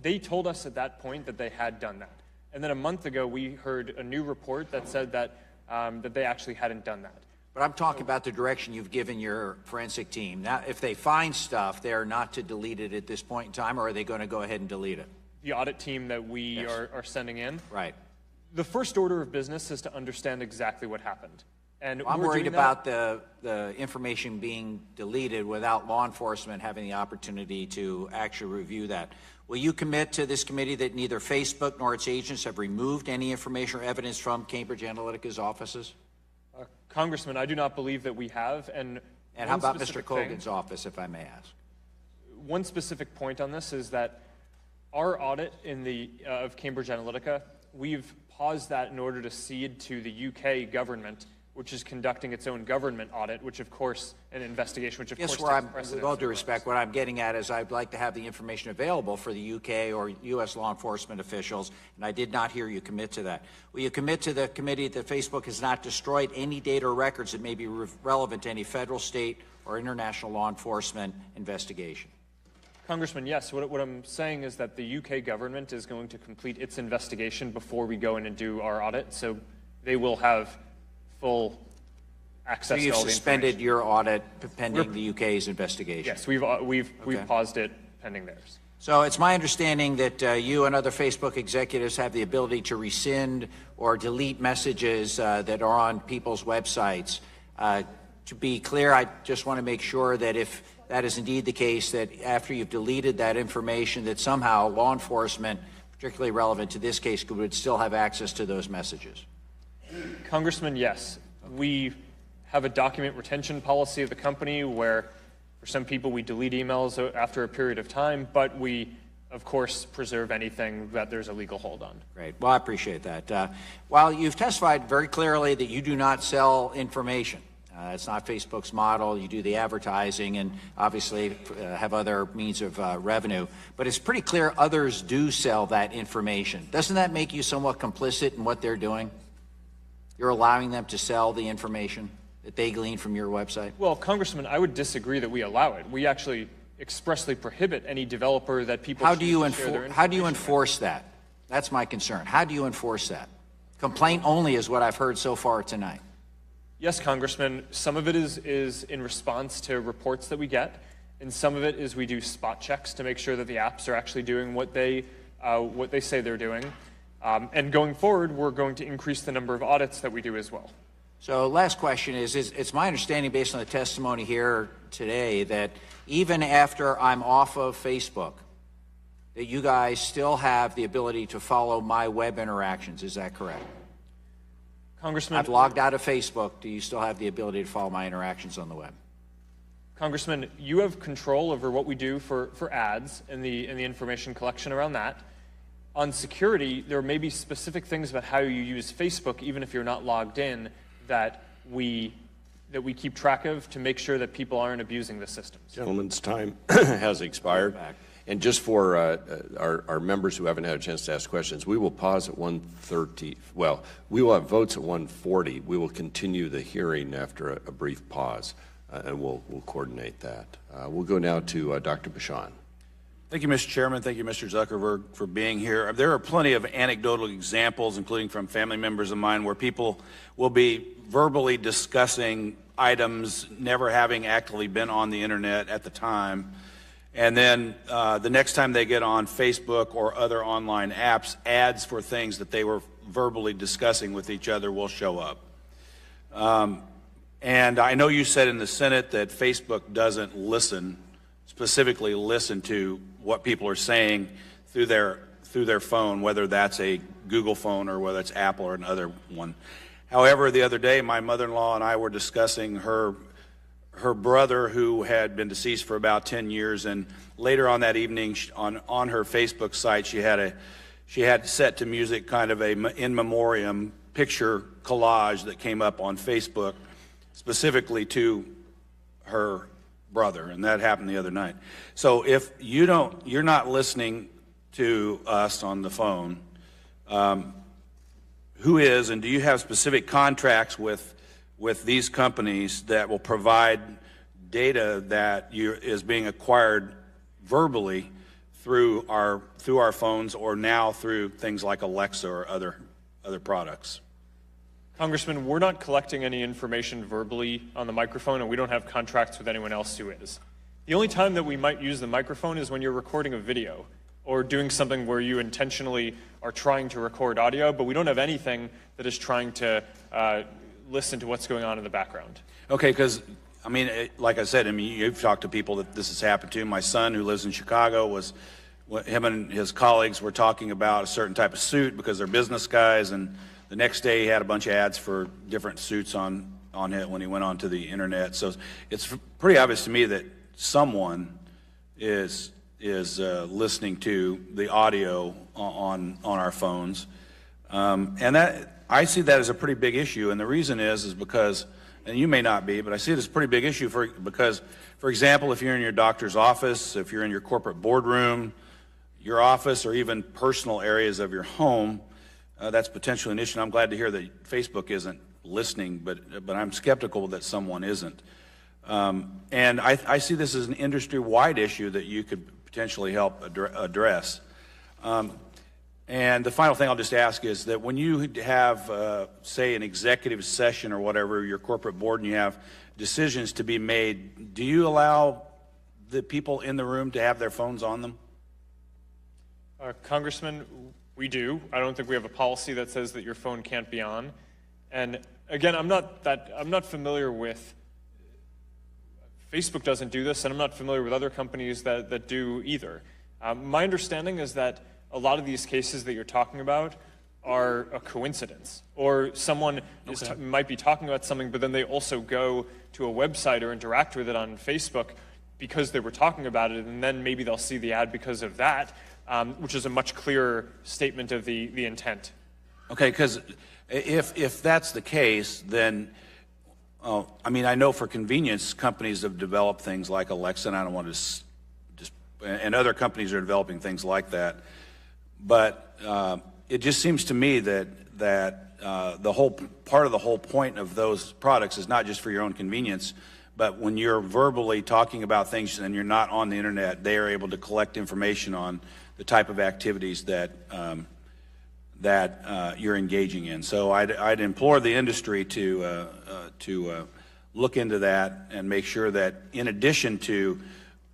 They told us at that point that they had done that. And then a month ago, we heard a new report that said that, that they actually hadn't done that. But I'm talking about the direction you've given your forensic team. Now, if they find stuff, they're not to delete it at this point in time, or are they going to go ahead and delete it? The audit team that we are sending in. Right. The first order of business is to understand exactly what happened. And I'm worried about the information being deleted without law enforcement having the opportunity to actually review that. Will you commit to this committee that neither Facebook nor its agents have removed any information or evidence from Cambridge Analytica's offices? Congressman, I do not believe that we have. And how about Mr. Kogan's office, if I may ask? One specific point on this is that our audit of Cambridge Analytica, we've paused that in order to cede to the UK government, which is conducting its own government audit, which of course, an investigation, which of course takes precedence. With all due respect, what I'm getting at is I'd like to have the information available for the UK or US law enforcement officials, and I did not hear you commit to that. Will you commit to the committee that Facebook has not destroyed any data or records that may be relevant to any federal, state, or international law enforcement investigation? Congressman, yes. What I'm saying is that the UK government is going to complete its investigation before we go in and do our audit, so they will have full access to all the information. So you've suspended your audit pending the UK's investigation? Yes, we've paused it pending theirs. So it's my understanding that you and other Facebook executives have the ability to rescind or delete messages that are on people's websites. To be clear, I just want to make sure that if that is indeed the case, that after you've deleted that information, that somehow law enforcement, particularly relevant to this case, would still have access to those messages. Congressman, yes. We have a document retention policy of the company where for some people we delete emails after a period of time, but we, of course, preserve anything that there's a legal hold on. Great. Well, I appreciate that. While you've testified very clearly that you do not sell information, it's not Facebook's model. You do the advertising and obviously have other means of revenue. But it's pretty clear others do sell that information. Doesn't that make you somewhat complicit in what they're doing? You're allowing them to sell the information? that they glean from your website? Well, Congressman, I would disagree that we allow it. We actually expressly prohibit any developer that people How do you information enforce that? That's my concern. How do you enforce that? Complaint only is what I've heard so far tonight. Yes, Congressman. Some of it is in response to reports that we get, and some of it is we do spot checks to make sure that the apps are actually doing what they say they're doing. And going forward, we're going to increase the number of audits that we do as well. So last question is it's my understanding based on the testimony here today that even after I'm off of Facebook, that you guys still have the ability to follow my web interactions. Is that correct? Congressman, I've logged out of Facebook. Do you still have the ability to follow my interactions on the web? Congressman, you have control over what we do for ads and the information collection around that. On security, there may be specific things about how you use Facebook, even if you're not logged in, that we keep track of to make sure that people aren't abusing the systems. Gentleman's time has expired. And just for our members who haven't had a chance to ask questions, we will pause at 1:30. Well, we will have votes at 1:40. We will continue the hearing after a brief pause, and we'll coordinate that. We'll go now to Dr. Bashan. Thank you, Mr. Chairman. Thank you, Mr. Zuckerberg, for being here. There are plenty of anecdotal examples, including from family members of mine, where people will be verbally discussing items, never having actually been on the internet at the time. And then the next time they get on Facebook or other online apps, ads for things that they were verbally discussing with each other will show up. And I know you said in the Senate that Facebook doesn't specifically listen to what people are saying through their phone, whether that's a Google phone or whether it's Apple or another one. However, the other day, my mother-in-law and I were discussing her brother who had been deceased for about 10 years, and later on that evening on her Facebook site she had set to music kind of a in memoriam picture collage that came up on Facebook specifically to her brother, and that happened the other night. So if you're not listening to us on the phone, who is, and do you have specific contracts with these companies that will provide data that is being acquired verbally through our phones or now through things like Alexa or other products? Congressman, we're not collecting any information verbally on the microphone, and we don't have contracts with anyone else who is. The only time that we might use the microphone is when you're recording a video or doing something where you intentionally are trying to record audio, but we don't have anything that is trying to listen to what's going on in the background. Okay, because, I mean, like I said, you've talked to people that this has happened to. My son, who lives in Chicago, him and his colleagues were talking about a certain type of suit because they're business guys, and the next day he had a bunch of ads for different suits on it when he went onto the internet. So it's pretty obvious to me that someone is listening to the audio on our phones, and that I see that as a pretty big issue. And the reason is because, and you may not be, but I see it as a pretty big issue because, for example, if you're in your doctor's office, if you're in your corporate boardroom, your office, or even personal areas of your home, that's potentially an issue. And I'm glad to hear that Facebook isn't listening, but I'm skeptical that someone isn't. And I see this as an industry-wide issue that you could potentially help address. And the final thing I'll just ask is that when you have, say, an executive session or whatever, your corporate board, and you have decisions to be made, do you allow the people in the room to have their phones on them? Congressman, we do. I don't think we have a policy that says that your phone can't be on. And again, I'm not familiar with, Facebook doesn't do this, and I'm not familiar with other companies that do either. My understanding is that a lot of these cases that you're talking about are a coincidence, or someone might be talking about something, but then they also go to a website or interact with it on Facebook because they were talking about it, and then maybe they'll see the ad because of that, which is a much clearer statement of the intent. Okay, because if that's the case, then, I mean, I know for convenience, companies have developed things like Alexa, and I don't want to and other companies are developing things like that. But it just seems to me that the whole part of the whole point of those products is not just for your own convenience, but when you're verbally talking about things and you're not on the internet, they are able to collect information on the type of activities that you're engaging in. So I'd implore the industry to look into that and make sure that in addition to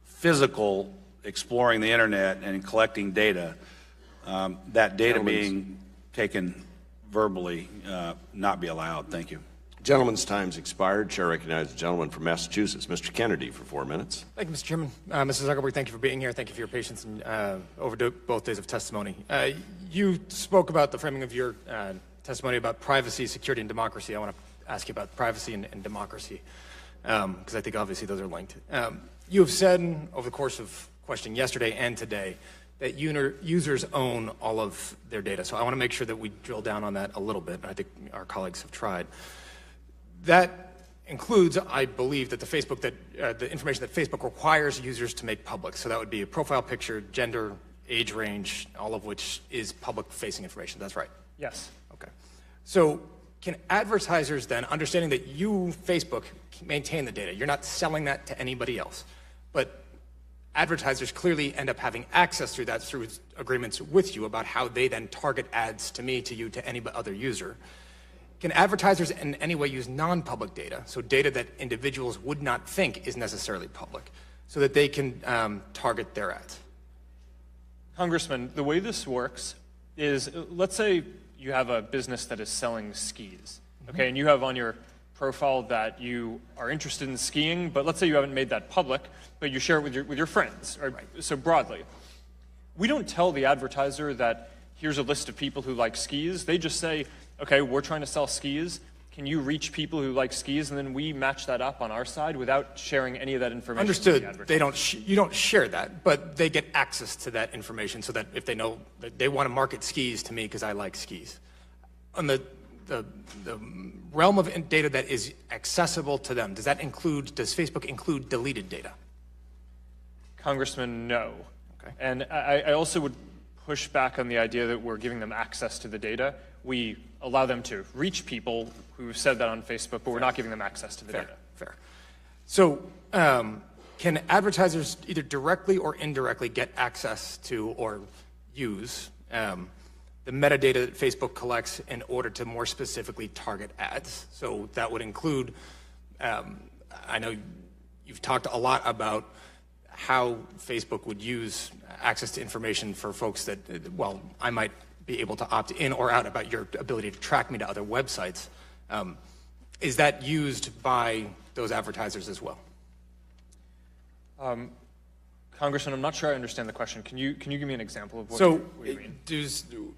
physical exploring the internet and collecting data, that data being taken verbally not be allowed. Thank you. Gentleman's time's expired. Chair recognizes the gentleman from Massachusetts, Mr. Kennedy, for 4 minutes. Thank you, Mr. Chairman. Mr. Zuckerberg, thank you for being here. Thank you for your patience and over both days of testimony. You spoke about the framing of your testimony about privacy, security, and democracy. I want to ask you about privacy and democracy, because I think obviously those are linked. You have said over the course of questioning yesterday and today that users own all of their data. So I want to make sure that we drill down on that a little bit. I think our colleagues have tried. That includes, I believe, that the information that Facebook requires users to make public. So that would be a profile picture, gender, age range, all of which is public-facing information. That's right? Yes. Okay. So can advertisers then, understanding that you, Facebook, maintain the data, you're not selling that to anybody else, but advertisers clearly end up having access through that through agreements with you about how they then target ads to me, to you, to any other user. Can advertisers in any way use non-public data, so data that individuals would not think is necessarily public, so that they can target their ads? Congressman, the way this works is, let's say you have a business that is selling skis, okay, and you have on your profile that you are interested in skiing, but let's say you haven't made that public, but you share it with your friends, or so broadly. We don't tell the advertiser that here's a list of people who like skis. They just say, okay, we're trying to sell skis. Can you reach people who like skis? And then we match that up on our side without sharing any of that information. Understood. You don't share that, but they get access to that information so that if they know that they want to market skis to me because I like skis. On the realm of data that is accessible to them, does Facebook include deleted data? Congressman, no. Okay. And I also would push back on the idea that we're giving them access to the data. We allow them to reach people who said that on Facebook, but we're not giving them access to the data. Fair. So can advertisers either directly or indirectly get access to or use the metadata that Facebook collects in order to more specifically target ads? So that would include, I know you've talked a lot about how Facebook would use access to information for folks that, well, I might be able to opt in or out about your ability to track me to other websites. Is that used by those advertisers as well? Congressman, I'm not sure I understand the question. Can you give me an example of what you mean?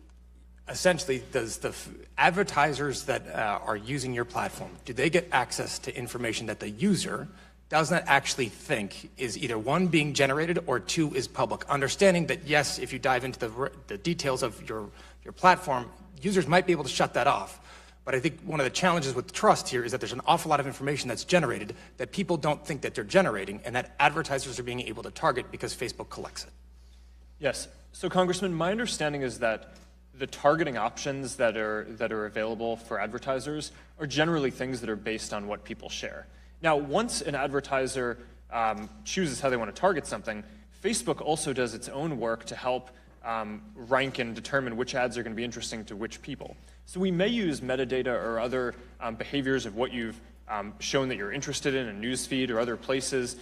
Essentially, does the advertisers that are using your platform, do they get access to information that the user does not actually think is either one, being generated, or two, is public? Understanding that, yes, if you dive into the details of your platform, users might be able to shut that off. But I think one of the challenges with trust here is that there's an awful lot of information that's generated that people don't think that they're generating, and that advertisers are being able to target because Facebook collects it. Yes. So, Congressman, my understanding is that the targeting options that are available for advertisers are generally things that are based on what people share. Now, once an advertiser chooses how they want to target something, Facebook also does its own work to help rank and determine which ads are going to be interesting to which people. So we may use metadata or other behaviors of what you've shown that you're interested in a newsfeed or other places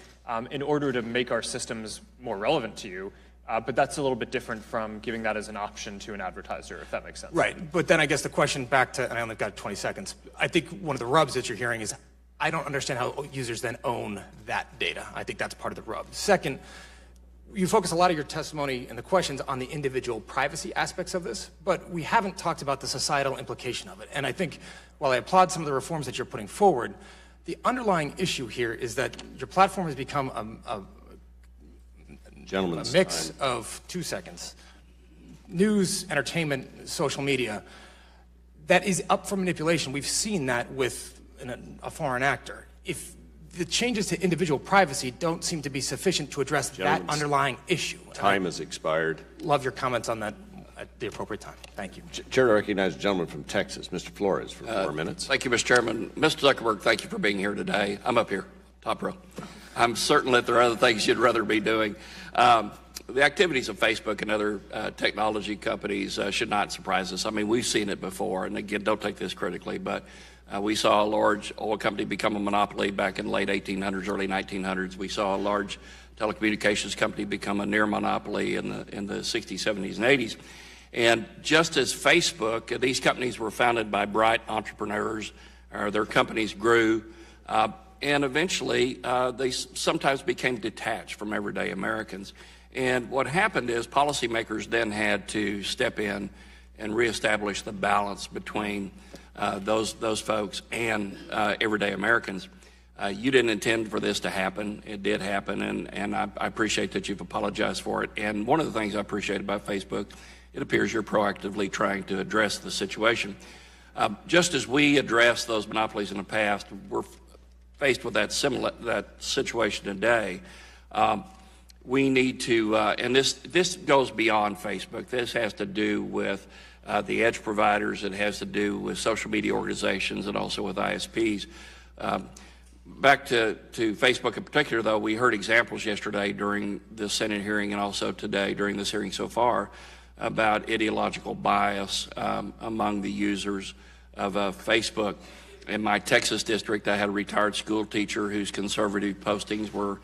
in order to make our systems more relevant to you. But that's a little bit different from giving that as an option to an advertiser, if that makes sense. Right. But then I guess the question back to, and I only got 20 seconds, I think one of the rubs that you're hearing is I don't understand how users then own that data. I think that's part of the rub. Second, you focus a lot of your testimony and the questions on the individual privacy aspects of this, but we haven't talked about the societal implication of it. And I think while I applaud some of the reforms that you're putting forward, the underlying issue here is that your platform has become a mix of 2 seconds. News, entertainment, social media, that is up for manipulation. We've seen that with a foreign actor. If the changes to individual privacy don't seem to be sufficient to address that underlying issue. Time has expired. Love your comments on that at the appropriate time. Thank you. Chair to recognize the gentleman from Texas, Mr. Flores, for 4 minutes. Thank you, Mr. Chairman. Mr. Zuckerberg, thank you for being here today. I'm up here, top row. I'm certain that there are other things you'd rather be doing. The activities of Facebook and other technology companies should not surprise us. I mean, we've seen it before, and again, don't take this critically, but we saw a large oil company become a monopoly back in the late 1800s, early 1900s. We saw a large telecommunications company become a near monopoly in the 60s, 70s, and 80s. And just as Facebook, these companies were founded by bright entrepreneurs, their companies grew, and eventually they sometimes became detached from everyday Americans. And what happened is policymakers then had to step in and reestablish the balance between those folks and everyday Americans. You didn't intend for this to happen. It did happen, and I appreciate that you've apologized for it. And one of the things I appreciate about Facebook, it appears you're proactively trying to address the situation. Just as we addressed those monopolies in the past, we're faced with that situation today. We need to, and this goes beyond Facebook. This has to do with the edge providers. It has to do with social media organizations and also with ISPs. Back to Facebook in particular, though, we heard examples yesterday during the Senate hearing and also today during this hearing so far about ideological bias among the users of Facebook. In my Texas district, I had a retired school teacher whose conservative postings were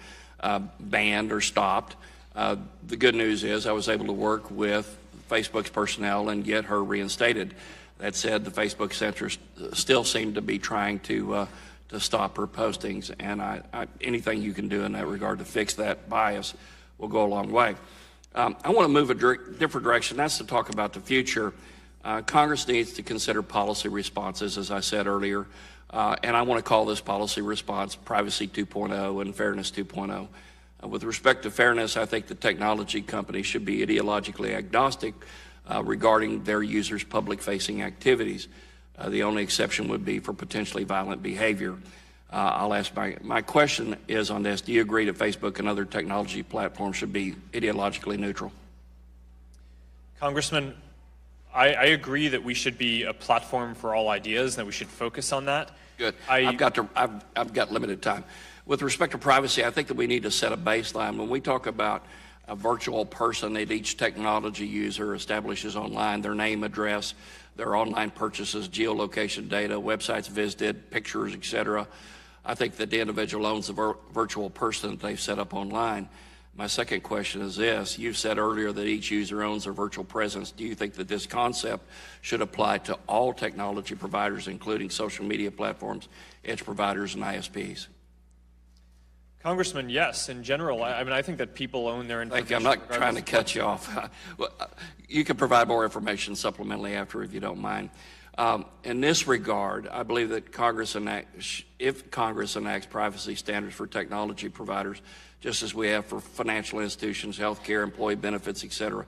banned or stopped. The good news is I was able to work with Facebook's personnel and get her reinstated. That said, the Facebook censors still seem to be trying to stop her postings, and anything you can do in that regard to fix that bias will go a long way. I want to move a different direction. That's to talk about the future. Congress needs to consider policy responses, as I said earlier, and I want to call this policy response Privacy 2.0 and Fairness 2.0. With respect to fairness, I think the technology companies should be ideologically agnostic regarding their users' public-facing activities. The only exception would be for potentially violent behavior. I'll ask my question is on this. Do you agree that Facebook and other technology platforms should be ideologically neutral? Congressman, I agree that we should be a platform for all ideas and that we should focus on that. Good. I've got limited time. With respect to privacy, I think that we need to set a baseline. When we talk about a virtual person that each technology user establishes online, their name, address, their online purchases, geolocation data, websites visited, pictures, etc. I think that the individual owns the virtual person that they've set up online. My second question is this. You said earlier that each user owns their virtual presence. Do you think that this concept should apply to all technology providers, including social media platforms, edge providers, and ISPs? Congressman, yes. In general, I think that people own their information. Thank you. I'm not trying to cut you off. You can provide more information supplementally after, if you don't mind. In this regard, I believe that if Congress enacts privacy standards for technology providers, just as we have for financial institutions, healthcare, employee benefits, etc.,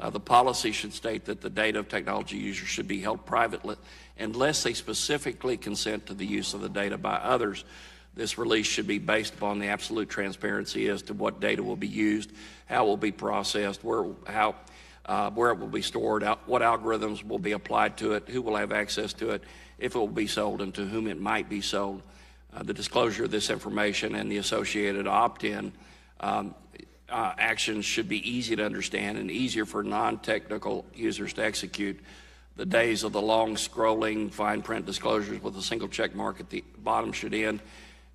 the policy should state that the data of technology users should be held privately unless they specifically consent to the use of the data by others. This release should be based upon the absolute transparency as to what data will be used, how it will be processed, where it will be stored, what algorithms will be applied to it, who will have access to it, if it will be sold, and to whom it might be sold. The disclosure of this information and the associated opt-in actions should be easy to understand and easier for non-technical users to execute. The days of the long scrolling fine print disclosures with a single check mark at the bottom should end.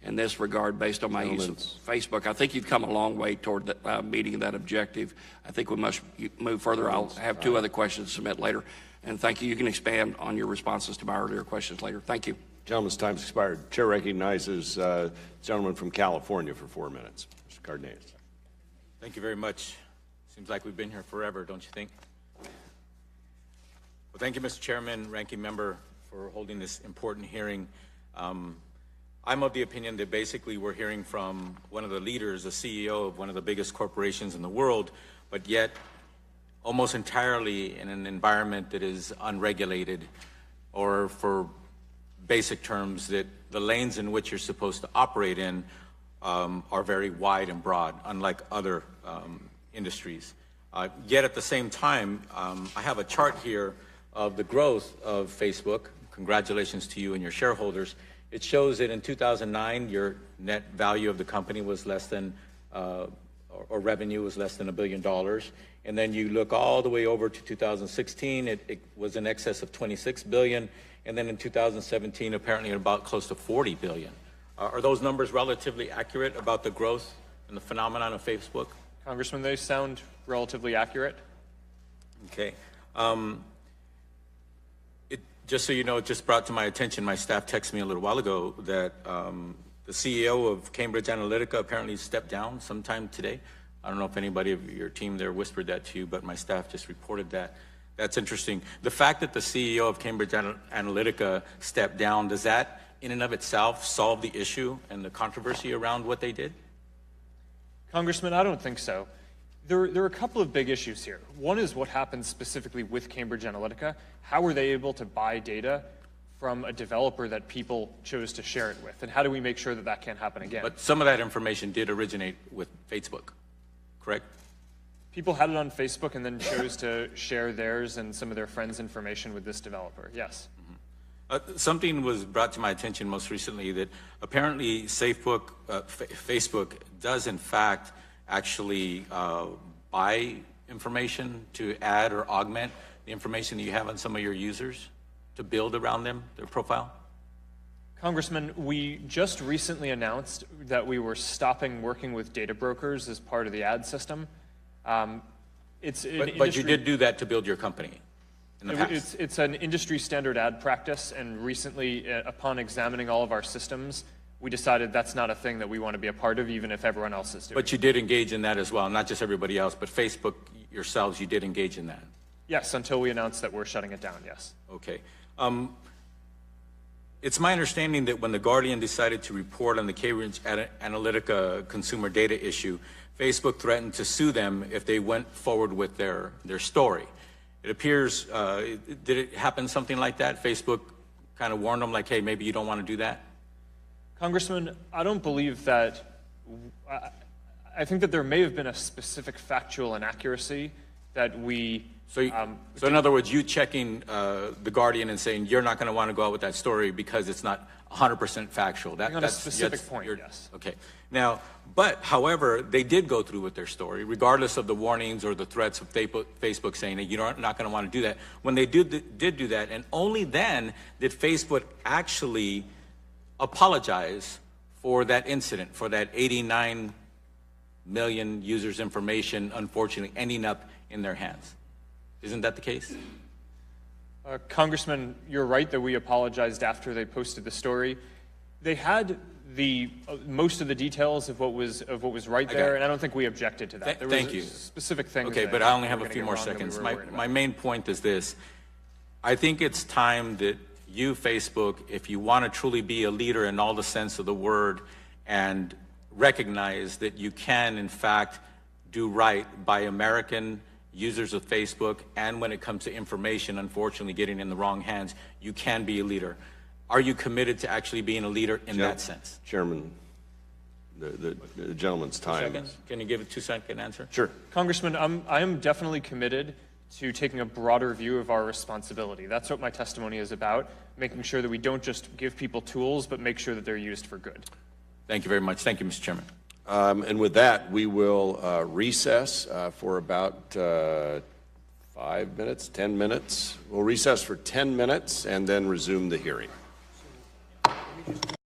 In this regard, based on my use of Facebook, I think you've come a long way toward meeting that objective. I think we must move further. I'll have two other questions to submit later. And thank you. You can expand on your responses to my earlier questions later. Thank you. Gentleman's time's expired. Chair recognizes the gentleman from California for 4 minutes. Mr. Cardenas. Thank you very much. Seems like we've been here forever, don't you think? Well, thank you, Mr. Chairman, Ranking Member, for holding this important hearing. I'm of the opinion that basically we're hearing from one of the leaders, the CEO of one of the biggest corporations in the world, but yet almost entirely in an environment that is unregulated, or for basic terms, that the lanes in which you're supposed to operate in are very wide and broad, unlike other industries. Yet at the same time, I have a chart here of the growth of Facebook. Congratulations to you and your shareholders. It shows that in 2009, your net value of the company was less than, or revenue was less than $1 billion. And then you look all the way over to 2016, it was in excess of 26 billion. And then in 2017, apparently about close to 40 billion. Are those numbers relatively accurate about the growth and the phenomenon of Facebook? Congressman, they sound relatively accurate. Okay. Just so you know, it just brought to my attention, my staff texted me a little while ago that the CEO of Cambridge Analytica apparently stepped down sometime today. I don't know if anybody of your team there whispered that to you, but my staff just reported that. That's interesting. The fact that the CEO of Cambridge Analytica stepped down, does that in and of itself solve the issue and the controversy around what they did? Congressman, I don't think so. There are a couple of big issues here. One is what happened specifically with Cambridge Analytica. How were they able to buy data from a developer that people chose to share it with? And how do we make sure that that can't happen again? But some of that information did originate with Facebook, correct? People had it on Facebook and then chose to share theirs and some of their friends' information with this developer, yes. Something was brought to my attention most recently that apparently Facebook does in fact actually buy information to add or augment the information that you have on some of your users to build around them, their profile? Congressman, we just recently announced that we were stopping working with data brokers as part of the ad system. But you did do that to build your company in the past. It's an industry standard ad practice, and recently, upon examining all of our systems, we decided that's not a thing that we want to be a part of, even if everyone else is doing it. But you did engage in that as well, not just everybody else, but Facebook yourselves, you did engage in that. Yes, until we announced that we're shutting it down, yes. Okay. It's my understanding that when The Guardian decided to report on the Cambridge Analytica consumer data issue, Facebook threatened to sue them if they went forward with their story. It appears, did it happen something like that? Facebook kind of warned them like, hey, maybe you don't want to do that? Congressman, I don't believe that. I think that there may have been a specific factual inaccuracy that we. So in other words, you checking The Guardian and saying you're not going to want to go out with that story because it's not 100% factual. That's a specific point, yes. Okay. Now, but however, they did go through with their story, regardless of the warnings or the threats of Facebook saying that you're not going to want to do that. When they did do that, and only then did Facebook actually apologize for that incident, for that 89 million users' information, unfortunately, ending up in their hands. Isn't that the case? Congressman, you're right that we apologized after they posted the story. They had the most of the details of what was right there, and I don't think we objected to that. Thank you. Specific things. Okay, but I only have a few more seconds. My main point is this. I think it's time that you, Facebook, if you want to truly be a leader in all the sense of the word and recognize that you can, in fact, do right by American users of Facebook, and when it comes to information, unfortunately, getting in the wrong hands, you can be a leader. Are you committed to actually being a leader in that sense? Chairman, the gentleman's time. Can you give a 2-second answer? Sure. Congressman, I am definitely committed to taking a broader view of our responsibility. That's what my testimony is about, making sure that we don't just give people tools, but make sure that they're used for good. Thank you very much. Thank you, Mr. Chairman. And with that, we will recess for about 5 minutes, 10 minutes. We'll recess for 10 minutes and then resume the hearing.